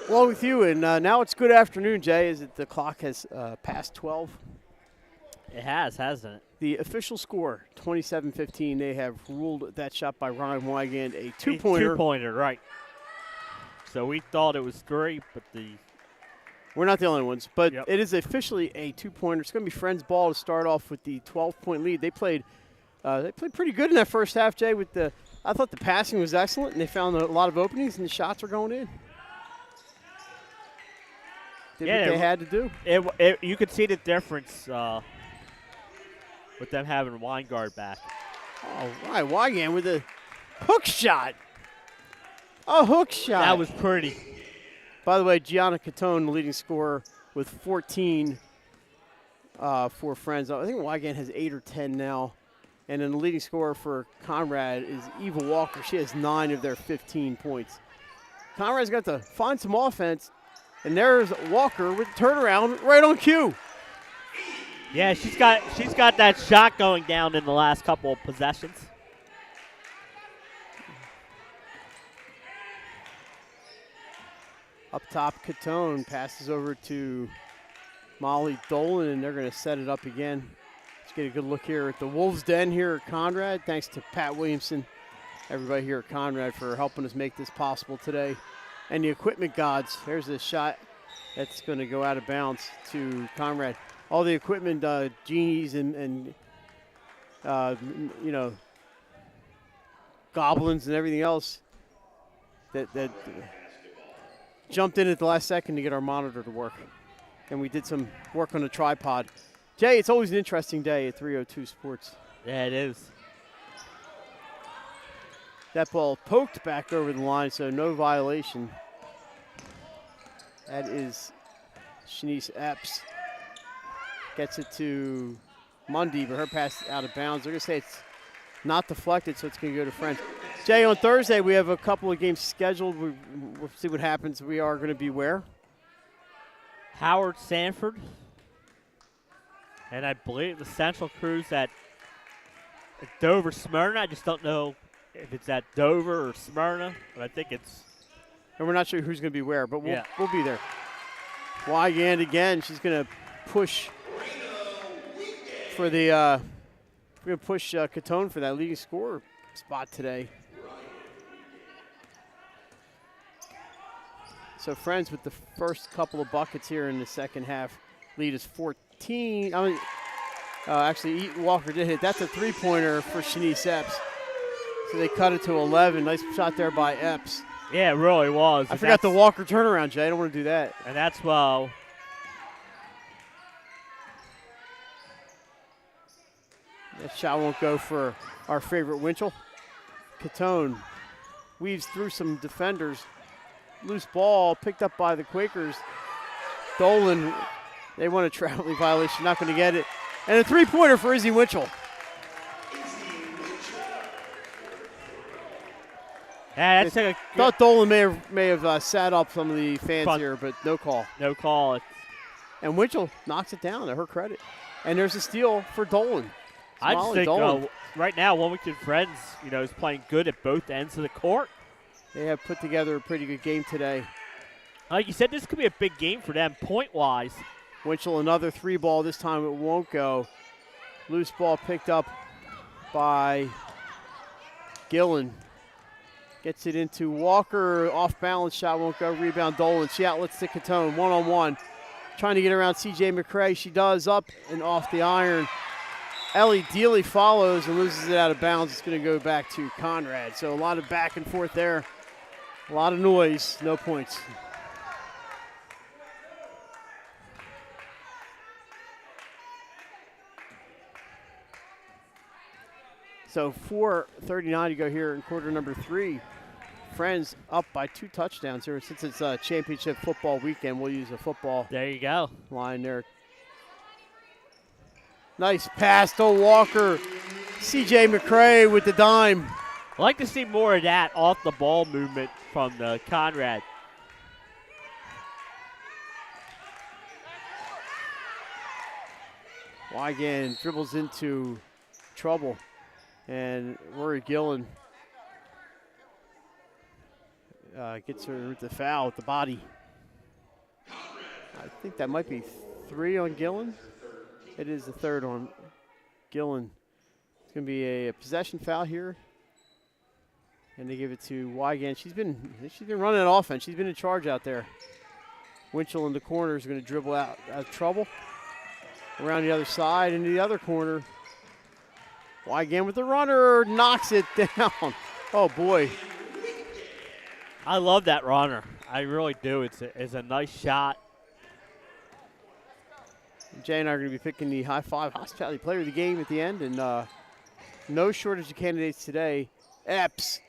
along with you. And now it's good afternoon, Jay, as the clock has passed 12. It has, hasn't it? The official score, 27-15. They have ruled that shot by Ryan Wygand a two-pointer. Two-pointer, right. So we thought it was 3, but we're not the only ones. But Yep. it is officially a two-pointer. It's going to be Friends ball to start off with the 12-point lead. They played pretty good in that first half, Jay. I thought the passing was excellent, and they found a lot of openings, and the shots were going in. Did what they had to do. You could see the difference with them having Weingard back. All right, Wygand with a hook shot. A hook shot. That was pretty. By the way, Gianna Catone, the leading scorer, with 14 for Friends. I think Wygand has 8 or 10 now. And then the leading scorer for Conrad is Eva Walker. She has 9 of their 15 points. Conrad's got to find some offense. And there's Walker with turnaround right on cue. Yeah, she's got that shot going down in the last couple of possessions. Up top, Catone passes over to Molly Dolan, and they're going to set it up again. Let's get a good look here at the Wolves' Den here at Conrad. Thanks to Pat Williamson, everybody here at Conrad, for helping us make this possible today. And the equipment gods. There's a shot that's going to go out of bounds to Conrad. All the equipment genies and goblins and everything else that jumped in at the last second to get our monitor to work. And we did some work on the tripod. Jay, it's always an interesting day at 302 Sports. Yeah, it is. That ball poked back over the line, so no violation. That is Shanice Epps. Gets it to Mundy, but her pass out of bounds. They're going to say it's not deflected, so it's going to go to Friends. Jay, on Thursday, we have a couple of games scheduled. We'll see what happens. We are going to be where? Howard Sanford. And I believe the Central Crew's at Dover Smyrna. I just don't know if it's at Dover or Smyrna, but I think it's. And we're not sure who's going to be where, but we'll be there. Wygand again. She's going to push for the. We're going to push Catone for that leading scorer spot today. So Friends with the first couple of buckets here in the second half. Lead is 14. Actually, Walker did hit. That's a three-pointer for Shanice Epps. So they cut it to 11. Nice shot there by Epps. Yeah, it really was. I forgot the Walker turnaround, Jay. I don't want to do that. And that's that shot won't go for our favorite Winchell. Catone weaves through some defenders. Loose ball picked up by the Quakers. Dolan, they want a traveling violation, not going to get it. And a three-pointer for Izzy Winchell. Yeah, that's a thought Dolan may have sat up some of the fans Front. here, but no call. no call. And Winchell knocks it down to her credit. And there's a steal for Dolan. I just Molly think Dolan. right now, Wilmington Friends, is playing good at both ends of the court. They have put together a pretty good game today. Like you said, this could be a big game for them point-wise. Winchell, another 3-ball. This time it won't go. Loose ball picked up by Gillen. Gets it into Walker. Off-balance shot won't go. Rebound Dolan. She outlets to Catone. One-on-one. Trying to get around C.J. McCrae. She does, up and off the iron. Ellie Dealey follows and loses it out of bounds. It's going to go back to Conrad. So a lot of back and forth there. A lot of noise. No points. So 4:39 to go here in quarter number 3. Friends up by 2 touchdowns here. Since it's a championship football weekend, we'll use a football There you go. line there. Nice pass to Walker. C.J. McCrae with the dime. I'd like to see more of that off-the-ball movement from the Conrad. Wigan dribbles into trouble. And Rory Gillen gets her with the foul with the body. I think that might be 3 on Gillen. It is the 3rd on Gillen. It's going to be a possession foul here. And they give it to Wigan. She's been running an offense. She's been in charge out there. Winchell in the corner is going to dribble out of trouble. Around the other side into the other corner. Wigan with the runner, knocks it down. Oh, boy. I love that runner. I really do. It's a nice shot. Jay and I are going to be picking the High Five Hospitality Player of the Game at the end, and no shortage of candidates today. Epps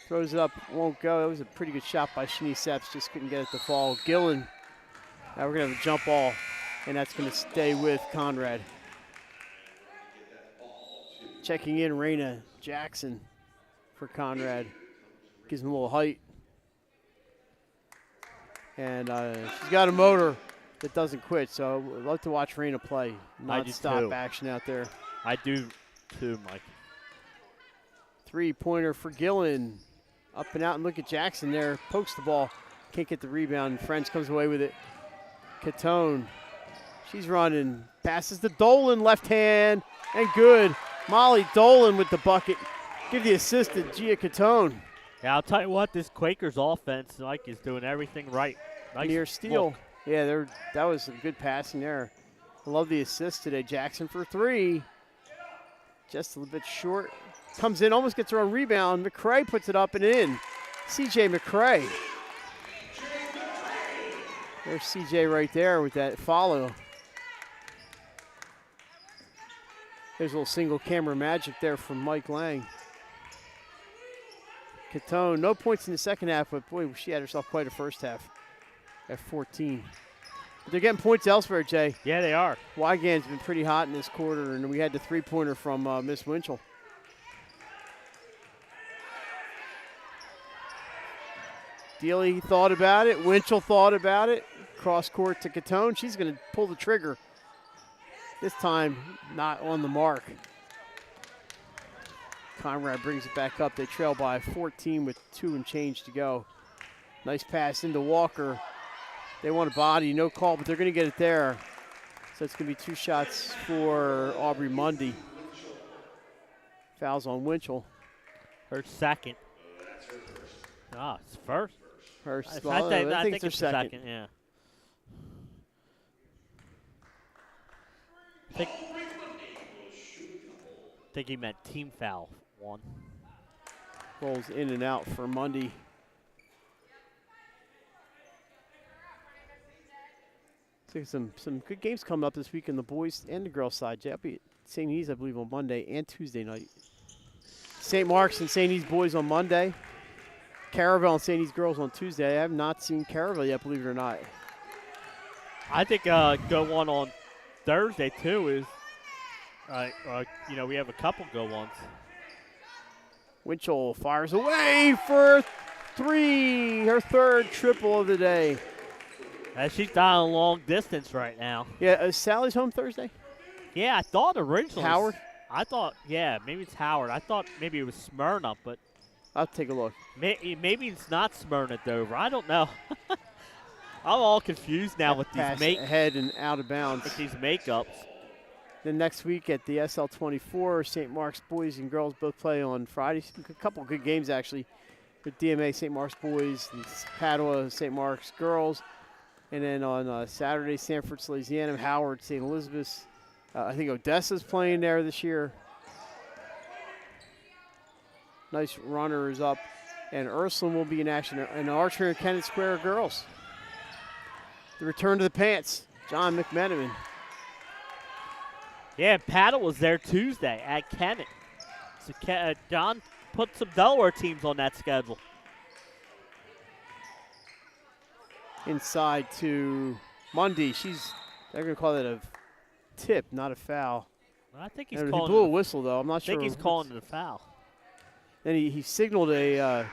throws it up, won't go. That was a pretty good shot by Shanice Epps, just couldn't get it to fall. Gillen, now we're going to have a jump ball, and that's going to stay with Conrad. Checking in, Raina Jackson for Conrad. Gives him a little height. And she's got a motor that doesn't quit, so I'd love to watch Raina play. Non-stop action out there. I do too, Mike. 3-pointer for Gillen. Up and out, and look at Jackson there. Pokes the ball. Can't get the rebound. Friends comes away with it. Catone. She's running. Passes to Dolan, left hand, and good. Molly Dolan with the bucket. Give the assist to Gia Catone. Yeah, I'll tell you what, this Quakers offense, Mike, is doing everything right. Nice Near steal. look. Yeah, that was some good passing there. I love the assist today. Jackson for 3. Just a little bit short. Comes in, almost gets her own rebound. McCrae puts it up and in. C.J. McCrae. There's C.J. right there with that follow. There's a little single camera magic there from Mike Lang. Catone, no points in the second half, but boy, she had herself quite a first half at 14. But they're getting points elsewhere, Jay. Yeah, they are. Wigan's been pretty hot in this quarter, and we had the 3-pointer from Miss Winchell. Dealey thought about it. Winchell thought about it. Cross court to Catone. She's going to pull the trigger. This time, not on the mark. Conrad brings it back up. They trail by 14 with 2 and change to go. Nice pass into Walker. They want a body, no call, but they're going to get it there. So it's going to be 2 shots for Aubrey Mundy. Fouls on Winchell. Her second. It's first. First. I think it's their second. Yeah. I think he meant team foul 1. Rolls in and out for Mundy. So some good games coming up this week in the boys and the girls side. I'll be at St. E's, I believe, on Monday and Tuesday night. St. Mark's and St. E's boys on Monday. Caravel and St. E's girls on Tuesday. I have not seen Caravel yet, believe it or not. I think go one on Thursday too is, we have a couple go ones. Winchell fires away for 3, her third triple of the day. She's down a long distance right now. Yeah, is Sally's home Thursday? Yeah, I thought originally. Howard? I thought, yeah, maybe it's Howard. I thought maybe it was Smyrna, but. I'll take a look. Maybe it's not Smyrna Dover. I don't know. I'm all confused now with these ahead and out of bounds. With these makeups. Then next week at the SL24, St. Mark's boys and girls both play on Friday. A couple good games actually, with DMA St. Mark's boys and Padua St. Mark's girls. And then on Saturday, Sanford Salesianum, Howard St. Elizabeth's. I think Odessa's playing there this year. Nice runner is up. And Ursuline will be in action in Archer and Kennett Square girls. The return to the pants, John McMenamin. Yeah, Paddle was there Tuesday at Kennett. So John put some Delaware teams on that schedule. Inside to Mundy. They're going to call that a tip, not a foul. Well, I think he's he calling blew a whistle, though. I'm not sure. I think he's calling it a foul. Then he signaled a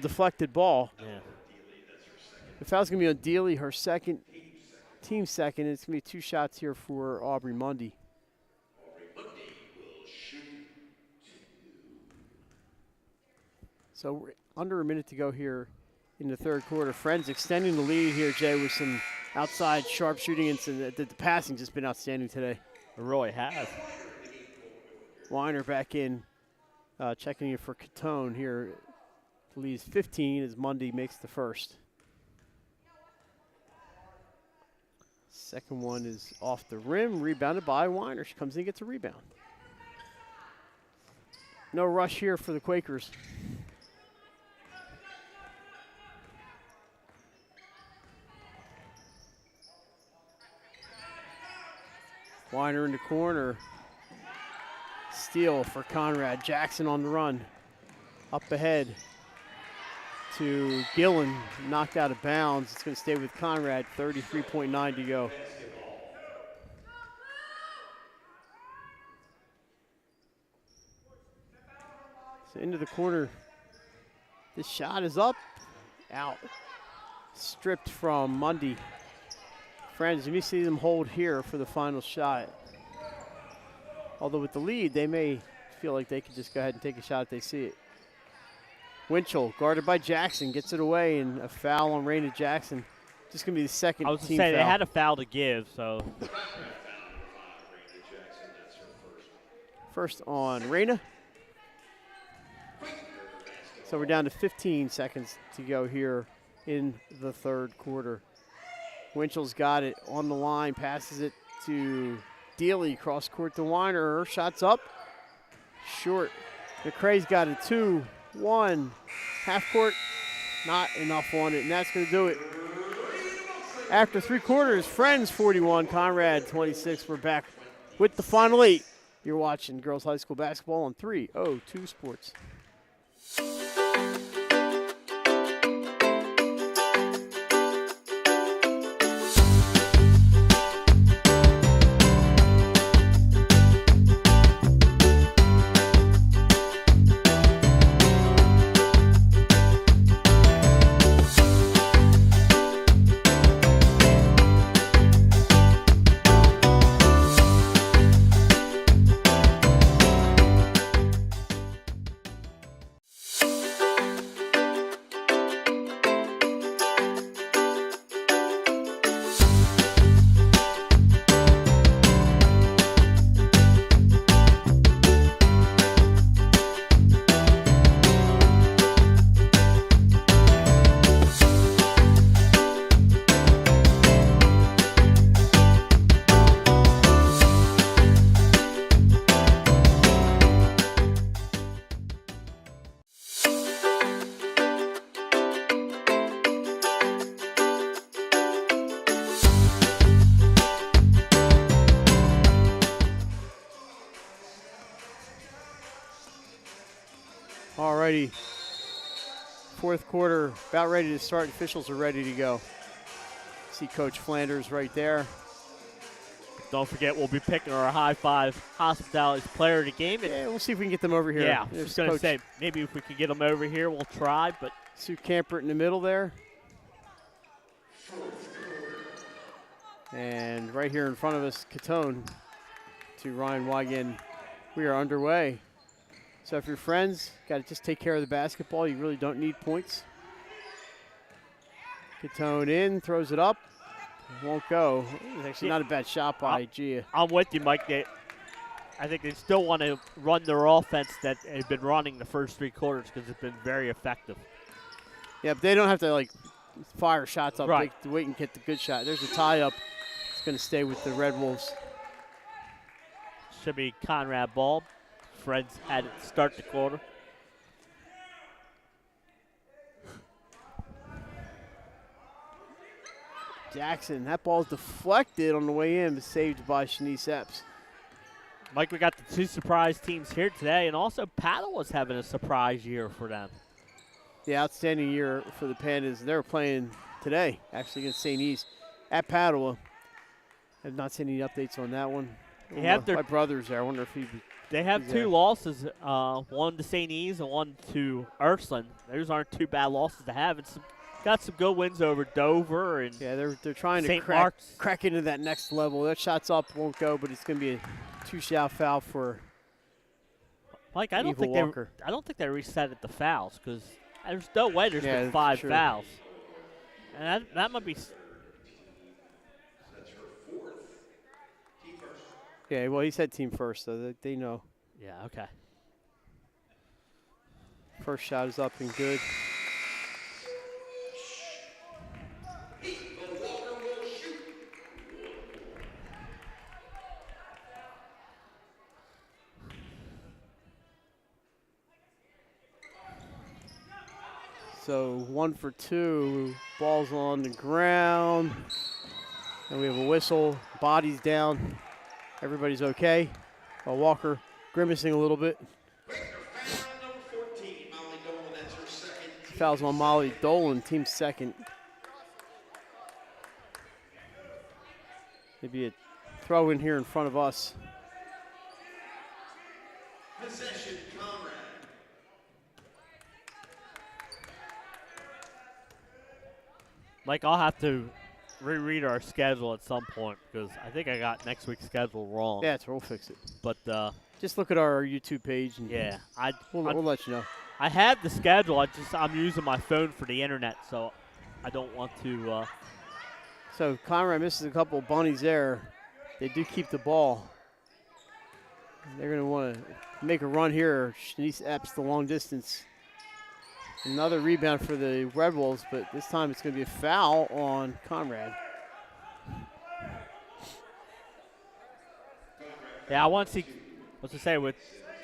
deflected ball. Yeah. The foul's going to be on Dealey, her team second. It's going to be 2 shots here for Aubrey Mundy. So under a minute to go here in the third quarter. Friends extending the lead here, Jay, with some outside sharp shooting, and the passing just been outstanding today. It really has. Weiner back in, checking in for Catone here. Leads 15 as Mundy makes the first. Second one is off the rim, rebounded by Weiner. She comes in and gets a rebound. No rush here for the Quakers. Weiner in the corner. Steal for Conrad. Jackson on the run. Up ahead to Gillen. Knocked out of bounds. It's going to stay with Conrad. 33.9 to go. So into the corner. This shot is up. Out. Stripped from Mundy. Friends, let me see them hold here for the final shot. Although with the lead, they may feel like they could just go ahead and take a shot if they see it. Winchell, guarded by Jackson, gets it away, and a foul on Raina Jackson. Just going to be the second team foul. I was going to say, they had a foul to give, so. First on Raina. So we're down to 15 seconds to go here in the third quarter. Winchell's got it on the line, passes it to Dealey, cross court to Weiner. Her shot's up, short. McCrae's got it 2-1. Half court, not enough on it, and that's going to do it. After 3 quarters, Friends 41, Conrad 26. We're back with the final 8. You're watching girls high school basketball on 302 Sports. Alrighty, fourth quarter about ready to start. Officials are ready to go. See Coach Flanders right there. don't forget, we'll be picking our High Five Hospitality's player of the game. Yeah, we'll see if we can get them over here. Yeah, I There's was going to Coach say, maybe if we could get them over here, we'll try. But Sue Campert in the middle there. And right here in front of us, Catone to Ryan Wigan. We are underway. So if you're friends, got to just take care of the basketball. You really don't need points. Catone in, throws it up. Won't go. It's actually not a bad shot by Gia. I'm with you, Mike. I think they still want to run their offense that they've been running the first 3 quarters because it's been very effective. Yeah, but they don't have to, like, fire shots up. Right. They wait and get the good shot. There's a tie-up. It's going to stay with the Red Wolves. Should be Conrad ball. Fred's had it start the quarter. Jackson, that ball's deflected on the way in, but saved by Shanice Epps. Mike, we got the 2 surprise teams here today, and also Padua having a surprise year for them. The outstanding year for the Pandas. They're playing today, actually, against St. East at Padua. I've not seen any updates on that one. My brother's there. I wonder if They have 2 losses, one to St. E's and one to Ursuline. Those aren't 2 bad losses to have. It's got some good wins over Dover and they're trying to crack into that next level. That shot's up, won't go, but it's going to be a 2-shot foul for Mike. I don't think they reset at the fouls because there's no way there's been 5 fouls, and that might be. Yeah, well, he said team first, so they know. Yeah. Okay. First shot is up and good. So 1 for 2, ball's on the ground, and we have a whistle, body's down, everybody's okay. Walker grimacing a little bit. Fouls on Molly Dolan, team second. Maybe a throw in here in front of us. Possession, Conrad. Mike, I'll have to reread our schedule at some point because I think I got next week's schedule wrong. Yeah, we'll fix it. But just look at our YouTube page. And we'll let you know. I have the schedule. I'm using my phone for the internet, so I don't want to. So Conrad misses a couple of bunnies there. They do keep the ball. They're going to want to make a run here. Shanice Epps, the long distance. Another rebound for the Red Wolves, but this time it's going to be a foul on Conrad. Yeah, I want to see, with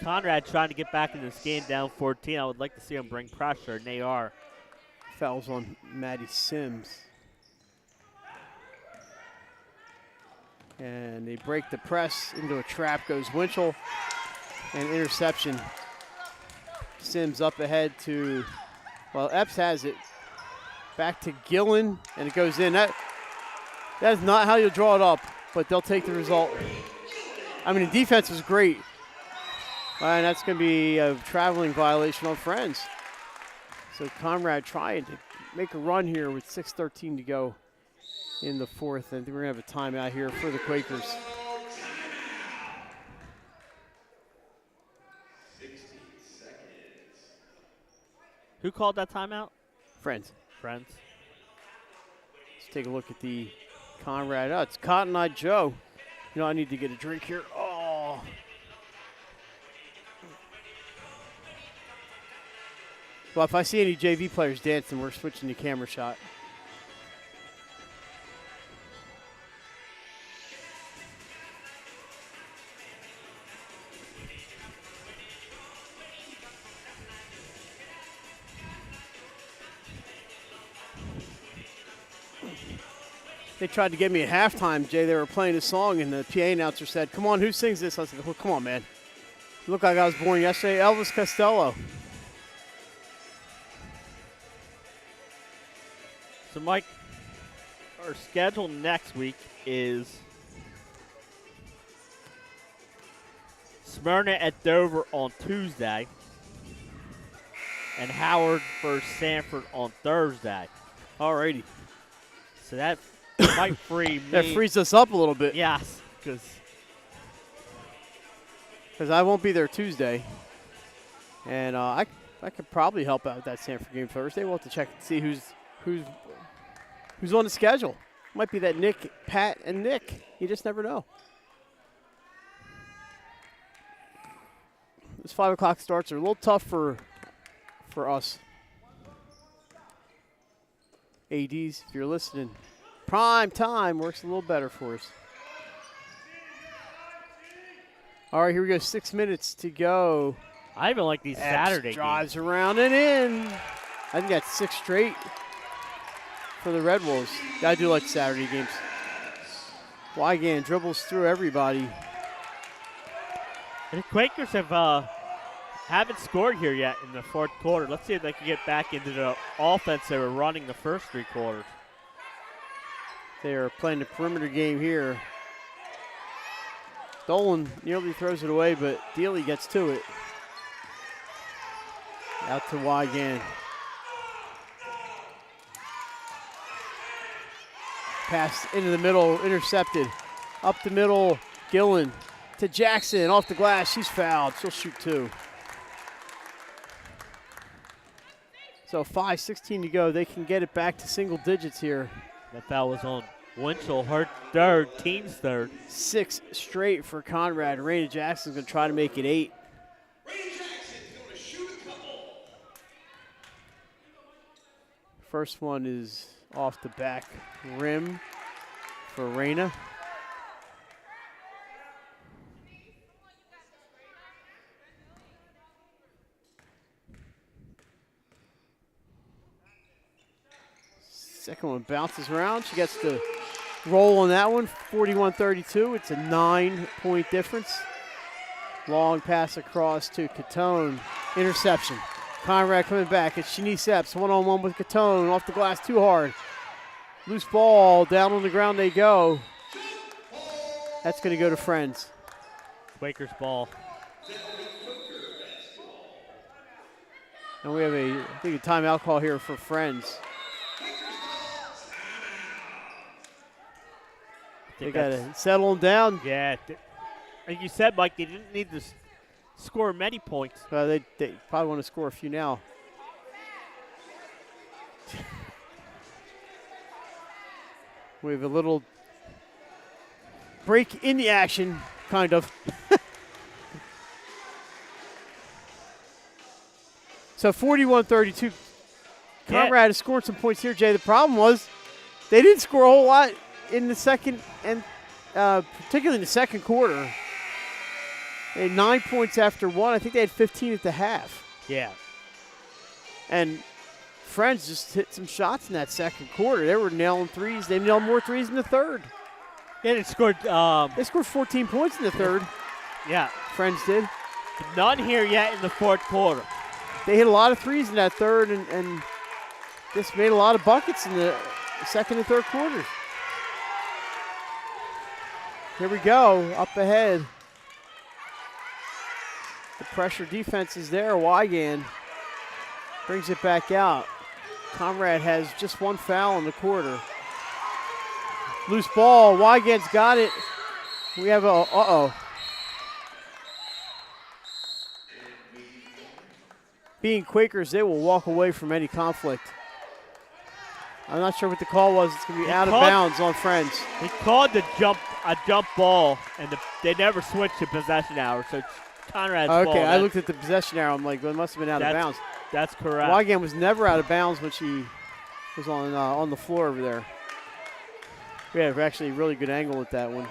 Conrad trying to get back in this game down 14, I would like to see them bring pressure, and they are. Fouls on Maddie Sims. And they break the press into a trap, goes Winchell, and interception. Sims up ahead to, Epps has it. Back to Gillen, and it goes in. That is not how you draw it up, but they'll take the result. I mean, the defense was great. And that's going to be a traveling violation on Friends. So Conrad trying to make a run here with 6:13 to go in the fourth. And we're going to have a timeout here for the Quakers. Who called that timeout? Friends. Let's take a look at the Conrad. Oh, it's Cotton Eye Joe. You know, I need to get a drink here. Oh. Well, if I see any JV players dancing, we're switching to camera shot. They tried to get me at halftime, Jay. They were playing a song, and the PA announcer said, "Come on, who sings this?" I was like, "Well, come on, man. You look like I was born yesterday." Elvis Costello. So, Mike, our schedule next week is Smyrna at Dover on Tuesday. And Howard versus Sanford on Thursday. Alrighty. So that might free me. That frees us up a little bit. Yes, because I won't be there Tuesday. And I could probably help out with that Sanford game Thursday. We'll have to check and see who's on the schedule. Might be that Pat and Nick. You just never know. Those 5 o'clock starts are a little tough for us. ADs, if you're listening, prime time works a little better for us. All right, here we go. 6 minutes to go. I even like these Saturday drives games. Around and in. I think that's 6 straight for the Red Wolves. I do like Saturday games. Wygan dribbles through everybody. And the Quakers haven't scored here yet in the fourth quarter. Let's see if they can get back into the offense they were running the first 3 quarters. They are playing the perimeter game here. Dolan nearly throws it away, but Dealey gets to it. Out to Wygan. Pass into the middle, intercepted. Up the middle, Gillen to Jackson, off the glass. She's fouled. She'll shoot 2. So 5:16 to go. They can get it back to single digits here. That foul was on Winchell, her third, team's third. 6 straight for Conrad. Raina Jackson's going to try to make it 8. First one is off the back rim for Raina. Second one bounces around. She gets the roll on that one, 41-32. It's a 9-point difference. Long pass across to Catone. Interception. Conrad coming back. It's Shanice Epps, one-on-one with Catone. Off the glass, too hard. Loose ball, down on the ground they go. That's going to go to Friends. Quakers ball. And we have a timeout call here for Friends. They got to settle them down. Yeah. Like you said, Mike, they didn't need to score many points. They probably want to score a few now. We have a little break in the action, kind of. So 41-32. Conrad is scoring some points here, Jay. The problem was they didn't score a whole lot in the second, and particularly in the second quarter. They had 9 points after 1. I think they had 15 at the half. Yeah. And Friends just hit some shots in that second quarter. They were nailing threes. They nailed more threes in the third. Yeah, they scored. They scored 14 points in the third. Yeah. Friends did. None here yet in the fourth quarter. They hit a lot of threes in that third and just made a lot of buckets in the second and third quarters. Here we go, up ahead. The pressure defense is there. Wygan brings it back out. Conrad has just 1 foul in the quarter. Loose ball. Wygan's got it. We have a Being Quakers, they will walk away from any conflict. I'm not sure what the call was. It's going to be out of bounds on Friends. He called a jump ball, and they never switched to possession hour, so Conrad's ball. Okay, I looked at the possession arrow. I'm like, well, it must have been out of bounds. That's correct. Wygan was never out of bounds when she was on the floor over there. We had actually a really good angle at that one.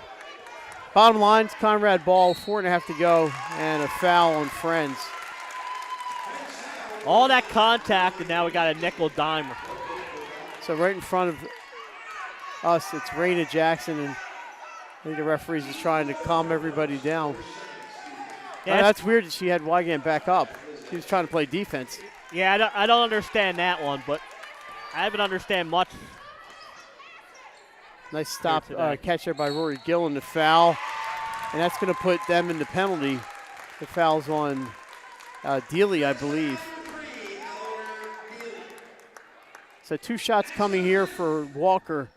Bottom line, it's Conrad ball, 4.5 to go, and a foul on Friends. All that contact, and now we got a nickel dimer. So right in front of us, it's Raina Jackson, and I think the referee's just trying to calm everybody down. Yeah, that's weird that she had Wygan back up. She was trying to play defense. Yeah, I don't understand that one, but I haven't understand much. Nice stop, catch there by Rory Gillen, the foul. And that's going to put them in the penalty. The foul's on Dealey, I believe. So 2 shots coming here for Walker.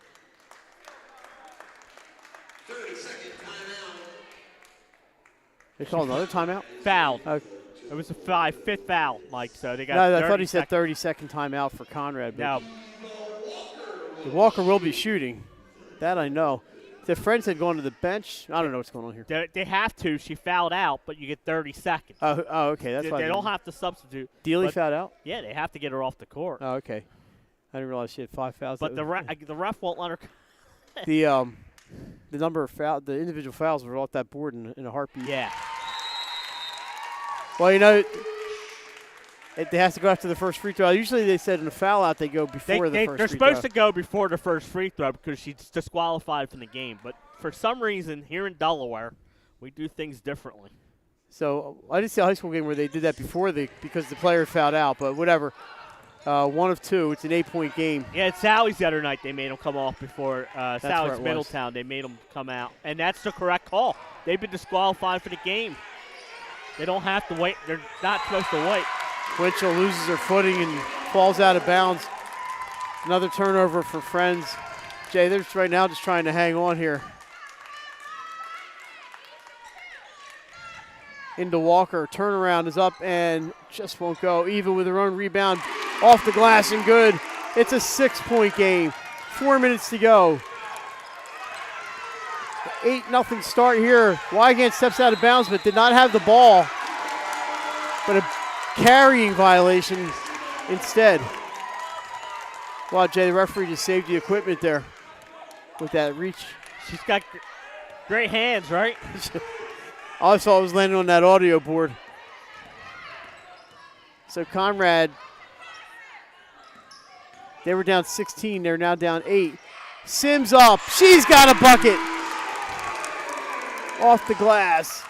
30-second timeout. They call another timeout? Fouled. Oh. It was a 5th foul, Mike. So they got. No, I thought 30 he said seconds. 30-second timeout for Conrad. But No. Walker will be shooting. That I know. The friends had gone to the bench. I don't know what's going on here. They have to. She fouled out, but you get 30 seconds. Oh, okay. That's why They don't have to substitute. Dealey but- fouled out? Yeah, they have to get her off the court. Oh, okay. I didn't realize she had 5 fouls. But the ref won't let her. the number of the individual fouls were off that board in a heartbeat. Yeah. Well, you know, they have to go after the first free throw. Usually they said in a foul out they go before the first They're free supposed throw. to go before the first free throw because she's disqualified from the game. But for some reason here in Delaware, we do things differently. So I didn't see a high school game where they did that before because the player fouled out, but whatever. 1 of 2. It's an 8-point game. Yeah, at Sally's the other night they made them come off before where Sally's it Middletown. They made them come out. And that's the correct call. They've been disqualified for the game. They don't have to wait. They're not supposed to wait. Winchell loses her footing and falls out of bounds. Another turnover for Friends. Jay, they're right now just trying to hang on here. Into Walker. Turnaround is up and just won't go. Even with her own rebound off the glass and good. It's a 6-point game. 4 minutes to go. 8-0 start here. Wygant steps out of bounds but did not have the ball. But a carrying violation instead. Wow, Jay, the referee just saved the equipment there with that reach. She's got great hands, right? All I saw was landing on that audio board. So Conrad, they were down 16. They're now down 8. Sims up. She's got a bucket. Off the glass.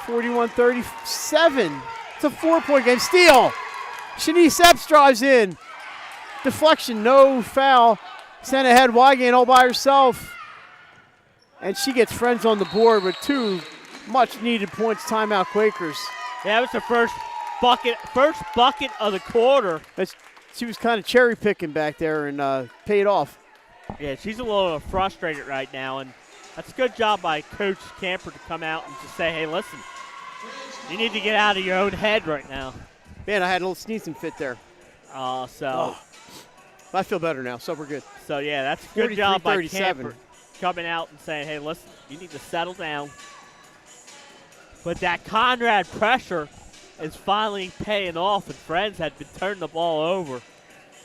41-37. It's a 4-point game. Steal. Shanice Epps drives in. Deflection, no foul. Sent ahead Wygant all by herself. And she gets Friends on the board with 2 much-needed points. Timeout Quakers. Yeah, that was the first bucket of the quarter. She was kind of cherry-picking back there and paid off. Yeah, she's a little frustrated right now, and that's a good job by Coach Camper to come out and just say, hey, listen, you need to get out of your own head right now. Man, I had a little sneezing fit there. I feel better now, so we're good. So, yeah, that's a good job by 43-37. Camper coming out and saying, hey, listen, you need to settle down. But that Conrad pressure is finally paying off, and Friends had been turning the ball over.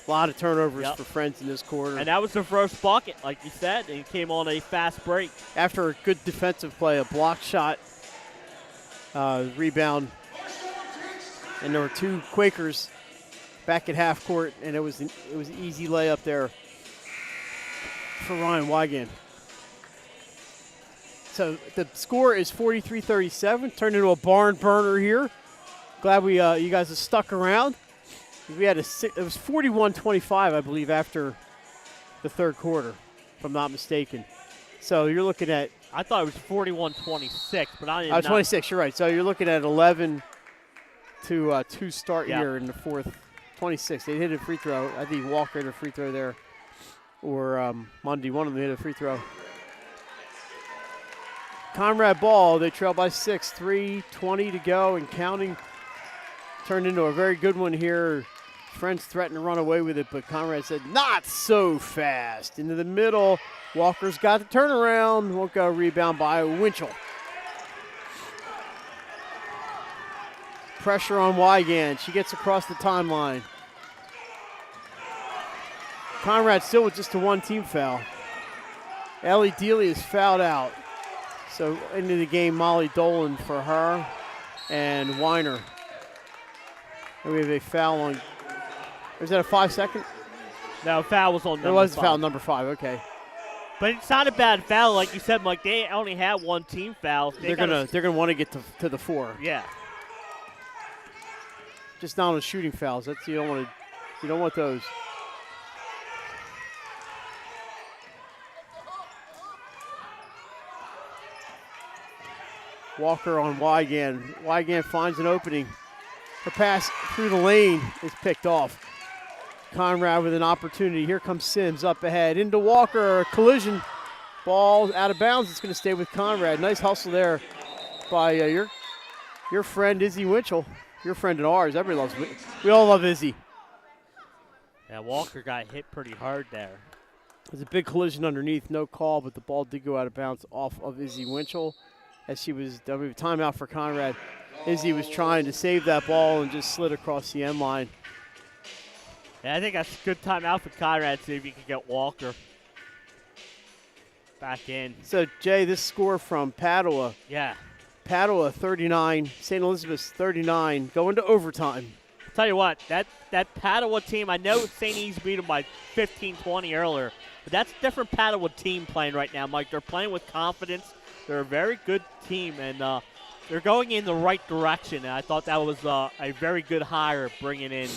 A lot of turnovers for Friends in this quarter. And that was the first bucket, like you said, and it came on a fast break. After a good defensive play, a block shot, rebound, and there were 2 Quakers back at half court, and it was an easy layup there for Ryan Wygant. So the score is 43-37, turned into a barn burner here. Glad you guys have stuck around. We had it was 41-25, I believe, after the third quarter, if I'm not mistaken. So you're looking at. I thought it was 41-26, but I didn't. 26. You're right. So you're looking at 11 to 2 start here in the fourth. 26. They hit a free throw. I think Walker hit a free throw there, or Mundy. One of them hit a free throw. Conrad ball. They trail by 6. 3:20 to go and counting. Turned into a very good one here. Friends threatened to run away with it, but Conrad said, not so fast. Into the middle. Walker's got the turnaround. Won't go. Rebound by Winchell. Pressure on Wygant. She gets across the timeline. Conrad still with just a 1 team foul. Ellie Dealey is fouled out. So into the game, Molly Dolan for her and Weiner. And we have a foul on. Is that a 5-second? No, foul was on number 5. It was foul number 5, okay. But it's not a bad foul, like you said, Mike. They only had 1 team foul. They're gonna want to get to the 4. Yeah. Just not on shooting fouls. That's you don't want those. Walker on Wygand. Wygand finds an opening. Her pass through the lane is picked off. Conrad with an opportunity. Here comes Sims up ahead. Into Walker. Collision. Ball out of bounds. It's going to stay with Conrad. Nice hustle there by your friend Izzy Winchell. Your friend and ours. Everybody loves. We all love Izzy. Yeah, Walker got hit pretty hard there. There's a big collision underneath. No call, but the ball did go out of bounds off of Izzy Winchell as she was timeout for Conrad. Izzy was trying to save that ball and just slid across the end line. Yeah, I think that's a good timeout for Conrad, see if he can get Walker back in. So, Jay, this score from Padua. Yeah. Padua 39, St. Elizabeth's 39, going to overtime. I'll tell you what, that Padua team, I know St. E's beat them by 15-20 earlier, but that's a different Padua team playing right now, Mike. They're playing with confidence. They're a very good team, and they're going in the right direction. And I thought that was a very good hire, bringing in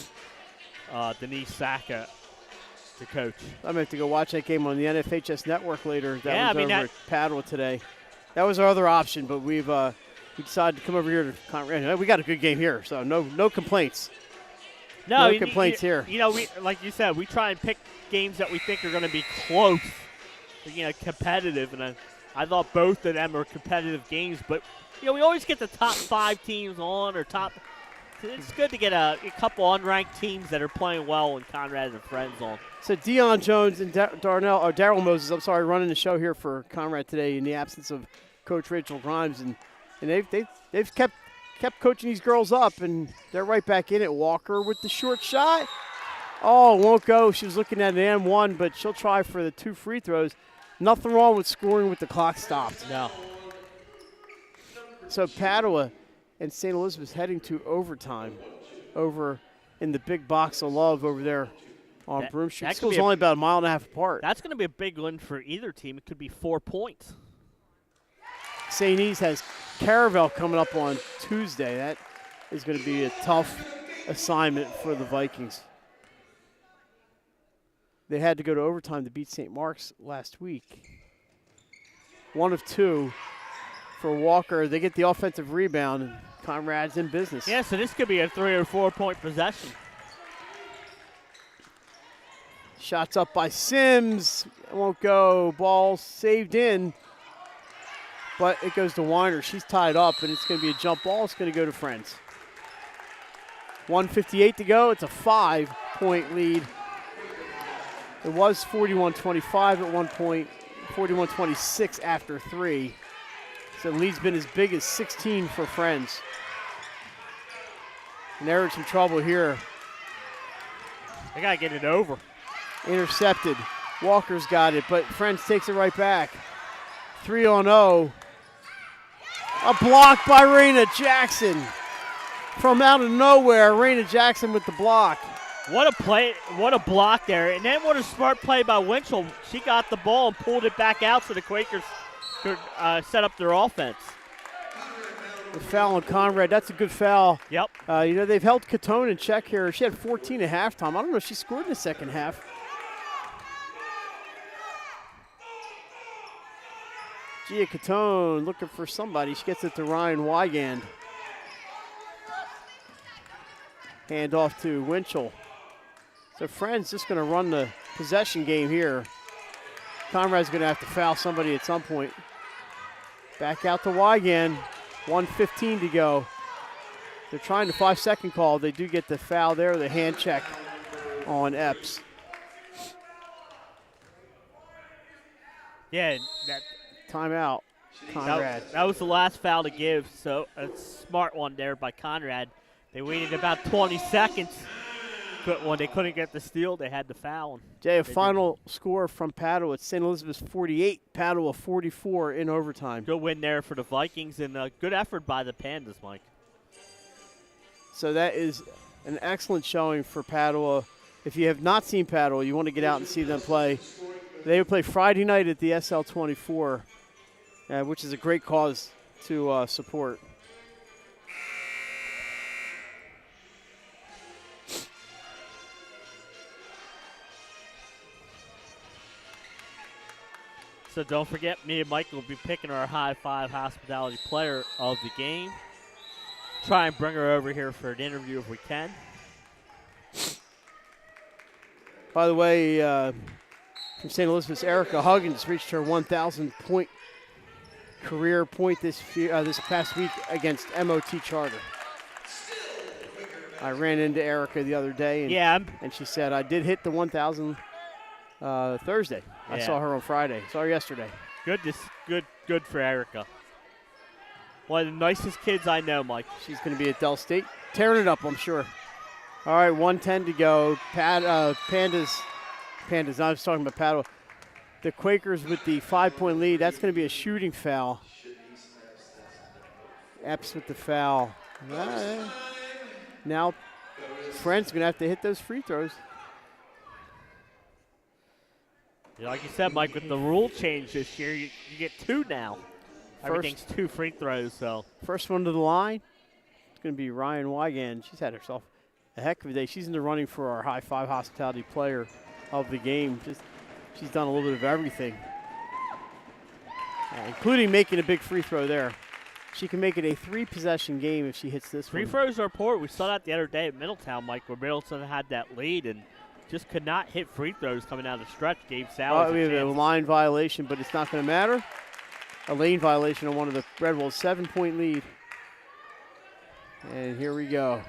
Denise Saka to coach. I'm going to have to go watch that game on the NFHS Network later. That was over at Padua today. That was our other option, but we decided to come over here to Conrad. We got a good game here, so no complaints. No complaints here. You know, like you said, we try and pick games that we think are going to be close, competitive, and I thought both of them are competitive games. But we always get the top 5 teams on or top. It's good to get a couple unranked teams that are playing well and Conrad and friends on. So Dion Jones and Daryl Moses, running the show here for Conrad today in the absence of Coach Rachel Grimes, and they've kept coaching these girls up, and they're right back in it. Walker with the short shot. Oh, it won't go. She was looking at an M1, but she'll try for the 2 free throws. Nothing wrong with scoring with the clock stopped. No. So Padua and St. Elizabeth's heading to overtime over in the big box of love over there on Broome Street. School's only about a mile and a half apart. That's going to be a big win for either team. It could be 4 points. St. E's has Caravel coming up on Tuesday. That is going to be a tough assignment for the Vikings. They had to go to overtime to beat St. Mark's last week. 1 of 2 for Walker. They get the offensive rebound, and Conrad's in business. Yeah, so this could be a 3 or 4 point possession. Shots up by Sims. It won't go. Ball saved in. But it goes to Weiner. She's tied up, and it's going to be a jump ball. It's going to go to Friends. 1:58 to go. It's a 5-point lead. It was 41-25 at one point, 41-26 after 3. So the lead's been as big as 16 for Friends. And they're in some trouble here. They got to get it over. Intercepted. Walker's got it, but Friends takes it right back. 3-on-0. A block by Raina Jackson. From out of nowhere, Raina Jackson with the block. What a play, what a block there. And then what a smart play by Winchell. She got the ball and pulled it back out so the Quakers could set up their offense. The foul on Conrad, that's a good foul. Yep. They've held Catone in check here. She had 14 at halftime. I don't know if she scored in the second half. Gia Catone looking for somebody. She gets it to Ryan Wygand. Hand off to Winchell. So Friends just going to run the possession game here. Conrad's going to have to foul somebody at some point. Back out to Wygand. 1:15 to go. They're trying the 5-second call. They do get the foul there, the hand check on Epps. Yeah, that timeout. Conrad. That was the last foul to give, so a smart one there by Conrad. They waited about 20 seconds. When they couldn't get the steal, they had the foul. Jay, a final score from Padua. It's St. Elizabeth's 48, Padua 44 in overtime. Good win there for the Vikings, and a good effort by the Pandas, Mike. So that is an excellent showing for Padua. If you have not seen Padua, you want to get out and see them play. They will play Friday night at the SL24, which is a great cause to support. So don't forget, me and Mike will be picking our High Five Hospitality Player of the game. Try and bring her over here for an interview if we can. By the way, from St. Elizabeth's, Erica Huggins reached her 1,000 point career point this past week against MOT Charter. I ran into Erica the other day, and she said, I did hit the 1,000 Thursday. I saw her on Friday. Saw her yesterday. Good for Erica. One of the nicest kids I know, Mike. She's going to be at Dell State, tearing it up, I'm sure. All right, 1:10 to go. Pandas. I was talking about Paddle. The Quakers with the 5-point lead. That's going to be a shooting foul. Epps with the foul. Now, Friend's going to have to hit those free throws. Yeah, like you said, Mike, with the rule change this year, you get 2 now. Everything's 2 free throws. So first one to the line, it's going to be Ryan Wygand. She's had herself a heck of a day. She's in the running for our High Five Hospitality Player of the game. She's done a little bit of everything, including making a big free throw there. She can make it a 3-possession game if she hits this free one. throws are poor. We saw that the other day at Middletown, Mike, where Middleton had that lead and just could not hit free throws coming out of the stretch. Gave Sowers we have a line violation, but it's not going to matter. A lane violation on one of the Red Wolves, 7-point lead. And here we go.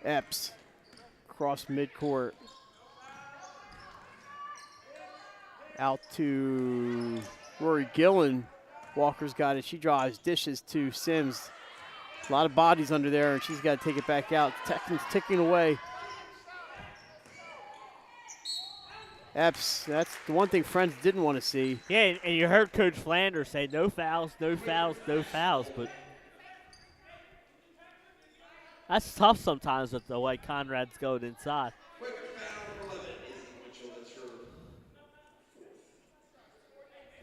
Epps across midcourt. Out to Rory Gillen. Walker's got it. She drives, dishes to Sims. A lot of bodies under there, and she's got to take it back out. Texans ticking away. Epps, that's the one thing Friends didn't want to see. Yeah, and you heard Coach Flanders say no fouls, no fouls, no fouls, but that's tough sometimes with the way Conrad's going inside.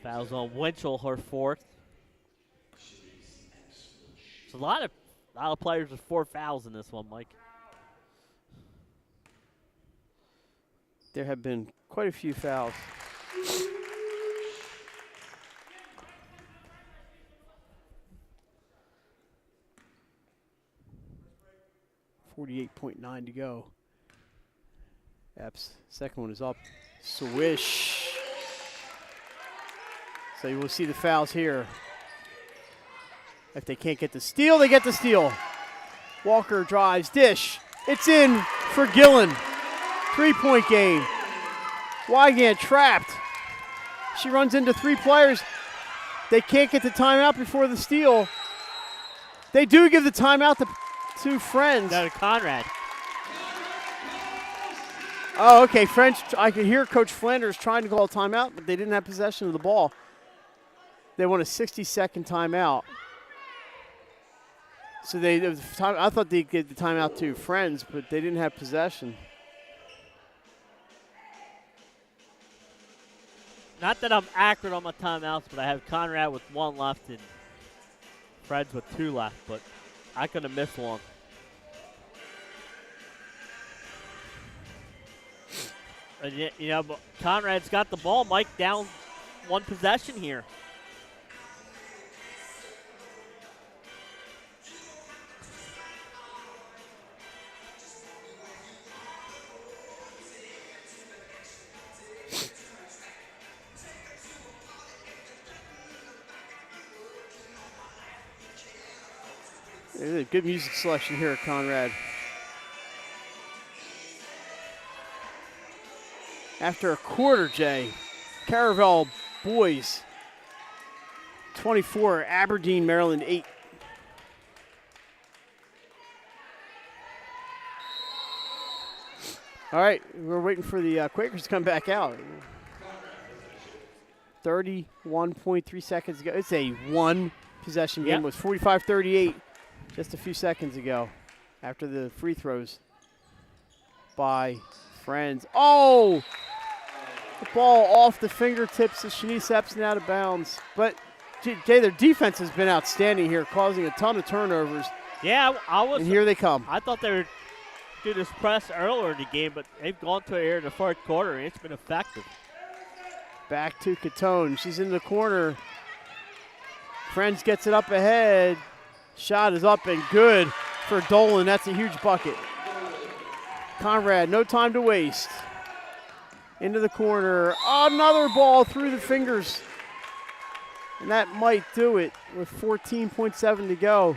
Fouls on Winchell, her 4th. It's a lot of players with 4 fouls in this one, Mike. There have been quite a few fouls. .9 to go. Epps, second one is up. Swish. So you will see the fouls here. If they can't get the steal, they get the steal. Walker drives, dish. It's in for Gillen. 3-point game. Wygant trapped. She runs into 3 players. They can't get the timeout before the steal. They do give the timeout to Friends. No, to Conrad. Oh, okay. French. I could hear Coach Flanders trying to call a timeout, but they didn't have possession of the ball. They want a 60-second timeout. So I thought they'd get the timeout to Friends, but they didn't have possession. Not that I'm accurate on my timeouts, but I have Conrad with 1 left and Friends with 2 left, but I could have missed one. And but Conrad's got the ball, Mike, down 1 possession here. There's a good music selection here at Conrad. After a quarter, Jay, Caravel boys, 24, Aberdeen, Maryland, 8. All right, we're waiting for the Quakers to come back out. 31.3 seconds ago. It's a 1-possession game. It was 45-38 just a few seconds ago after the free throws by Friends. Oh! The ball off the fingertips of Shanice Epps and out of bounds. But, Jay, their defense has been outstanding here, causing a ton of turnovers. Yeah, and here they come. I thought they were do this press earlier in the game, but they've gone to it here in the 4th quarter, and it's been effective. Back to Catone. She's in the corner. Friends gets it up ahead. Shot is up and good for Dolan. That's a huge bucket. Conrad, no time to waste. Into the corner. Another ball through the fingers. And that might do it with 14.7 to go.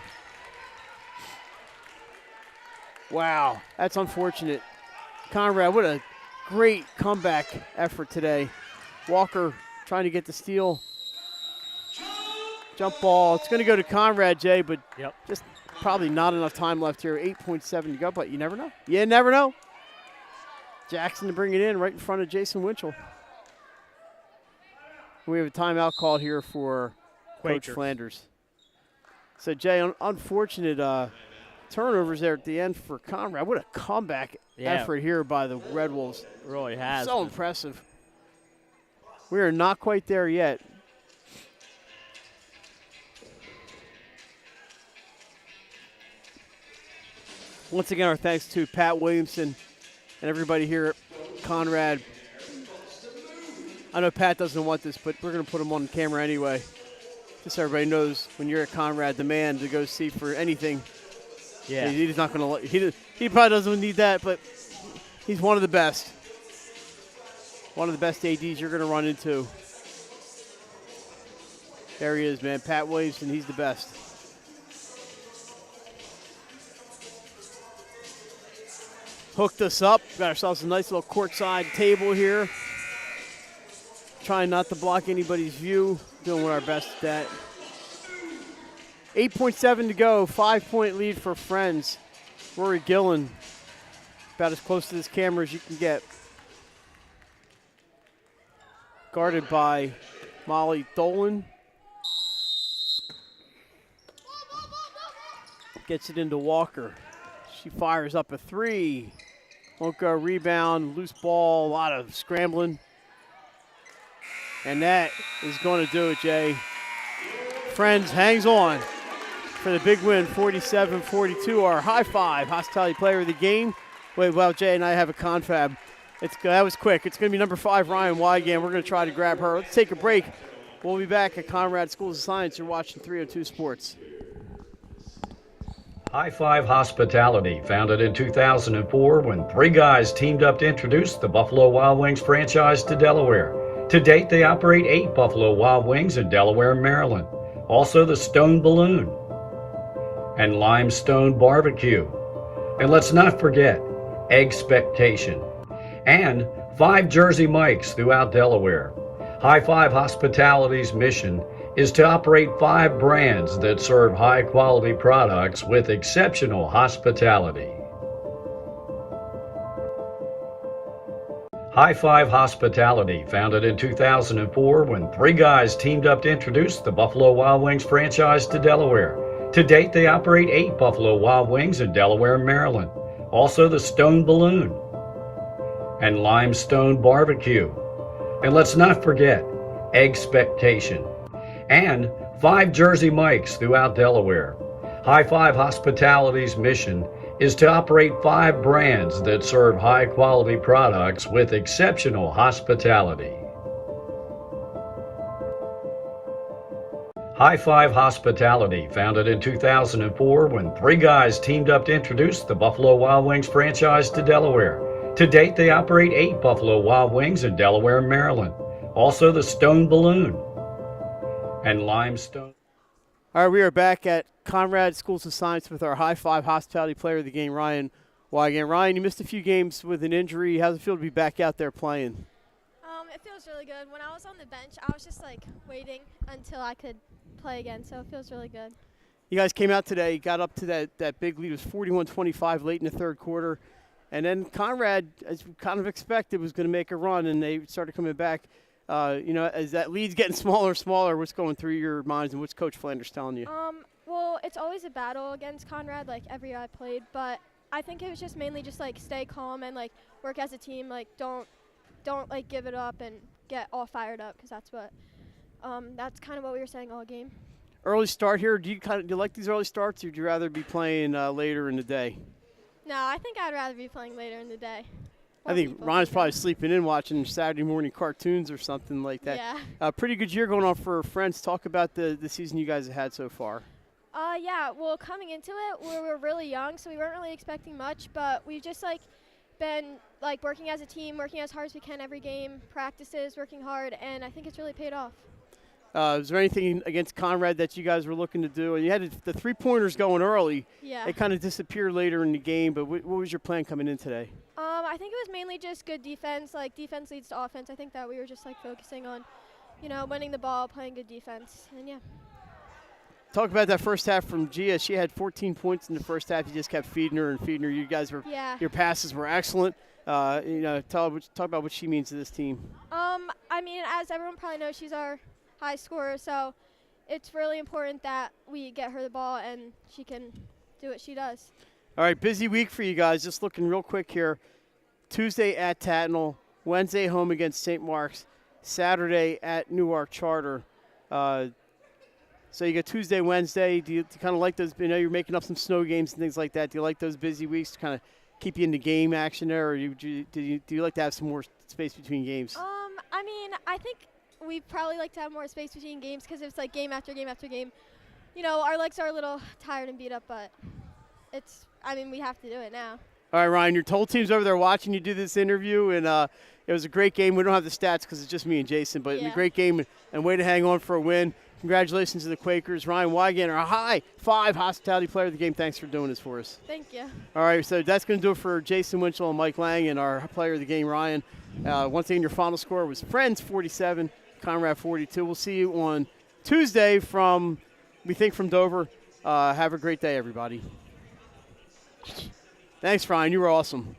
Wow, that's unfortunate. Conrad, what a great comeback effort today. Walker trying to get the steal. Jump ball. It's going to go to Conrad, Jay, but just probably not enough time left here. 8.7 to go, but you never know. You never know. Jackson to bring it in right in front of Jason Winchell. We have a timeout called here for Coach Flanders. So, Jay, unfortunate turnovers there at the end for Conrad. What a comeback effort here by the Red Wolves. It really has. So impressive. We are not quite there yet. Once again, our thanks to Pat Williamson and everybody here at Conrad. I know Pat doesn't want this, but we're going to put him on camera anyway. Just so everybody knows when you're at Conrad, the man to go see for anything. Yeah. He's not going to, he probably doesn't need that, but he's one of the best. One of the best ADs you're going to run into. There he is, man. Pat Williamson, he's the best. Hooked us up. Got ourselves a nice little courtside table here. Trying not to block anybody's view. Doing our best at that. 8.7 to go. 5-point lead for Friends. Rory Gillen. About as close to this camera as you can get. Guarded by Molly Dolan. Gets it into Walker. She fires up a three. Won't go. Rebound, loose ball, a lot of scrambling. And that is going to do it, Jay. Friends hangs on for the big win, 47-42. Our high five hospitality player of the game. Wait, well, Jay and I have a confab. That was quick. It's going to be number 5, Ryan Wygand. We're going to try to grab her. Let's take a break. We'll be back at Conrad Schools of Science. You're watching 302 Sports. High Five Hospitality, founded in 2004 when 3 guys teamed up to introduce the Buffalo Wild Wings franchise to Delaware. To date, they operate 8 Buffalo Wild Wings in Delaware and Maryland. Also the Stone Balloon and Limestone Barbecue. And let's not forget Expectation and 5 Jersey Mikes throughout Delaware. High Five Hospitality's mission is to operate 5 brands that serve high-quality products with exceptional hospitality. High Five Hospitality, founded in 2004 when 3 guys teamed up to introduce the Buffalo Wild Wings franchise to Delaware. To date, they operate 8 Buffalo Wild Wings in Delaware and Maryland. Also the Stone Balloon and Limestone Barbecue. And let's not forget Expectation and 5 Jersey Mikes throughout Delaware. High Five Hospitality's mission is to operate 5 brands that serve high-quality products with exceptional hospitality. High Five Hospitality, founded in 2004 when 3 guys teamed up to introduce the Buffalo Wild Wings franchise to Delaware. To date, they operate 8 Buffalo Wild Wings in Delaware and Maryland. Also the Stone Balloon and Limestone. All right, we are back at Conrad Schools of Science with our High Five Hospitality player of the game, Ryan Wygand. Ryan, you missed a few games with an injury. How's it feel to be back out there playing? It feels really good. When I was on the bench, I was just waiting until I could play again, so it feels really good. You guys came out today, got up to that big lead. It was 41-25 late in the third quarter. And then Conrad, as we kind of expected, was going to make a run, and they started coming back. As that lead's getting smaller and smaller, what's going through your minds and what's Coach Flanders telling you? Well, it's always a battle against Conrad, every year I played, but I think it was just mainly just stay calm and work as a team. Don't give it up and get all fired up, because that's kind of what we were saying all game. Early start here. Do you like these early starts, or would you rather be playing later in the day? No, I think I'd rather be playing later in the day. I think Ron's probably sleeping in watching Saturday morning cartoons or something like that. Yeah. Pretty good year going on for Friends. Talk about the season you guys have had so far. Yeah, well, coming into it, we were really young, so we weren't really expecting much, but we've just, been, working as a team, working as hard as we can every game, practices, working hard, and I think it's really paid off. Was there anything against Conrad that you guys were looking to do? And you had the three-pointers going early. Yeah. It kind of disappeared later in the game, but what was your plan coming in today? I think it was mainly just good defense. Defense leads to offense. I think that we were just, focusing on, winning the ball, playing good defense, and yeah. Talk about that first half from Gia. She had 14 points in the first half. You just kept feeding her and feeding her. You guys were, your passes were excellent. Talk about what she means to this team. As everyone probably knows, she's our high scorer, so it's really important that we get her the ball and she can do what she does. All right, busy week for you guys. Just looking real quick here. Tuesday at Tatnall, Wednesday home against St. Mark's, Saturday at Newark Charter. So you got Tuesday, Wednesday. Do you kind of like those? I know you're making up some snow games and things like that. Do you like those busy weeks to kind of keep you in the game action there, or do you like to have some more space between games? I think we probably like to have more space between games because it's game after game after game. Our legs are a little tired and beat up, but we have to do it now. All right, Ryan, your whole team's over there watching you do this interview, and it was a great game. We don't have the stats because it's just me and Jason, but it was a great game and way to hang on for a win. Congratulations to the Quakers. Ryan Wygant, our high-five hospitality player of the game. Thanks for doing this for us. Thank you. All right, so that's going to do it for Jason Winchell and Mike Lang and our player of the game, Ryan. Once again, your final score was Friends 47, Conrad 42. We'll see you on Tuesday from Dover. Have a great day, everybody. Thanks, Ryan. You were awesome.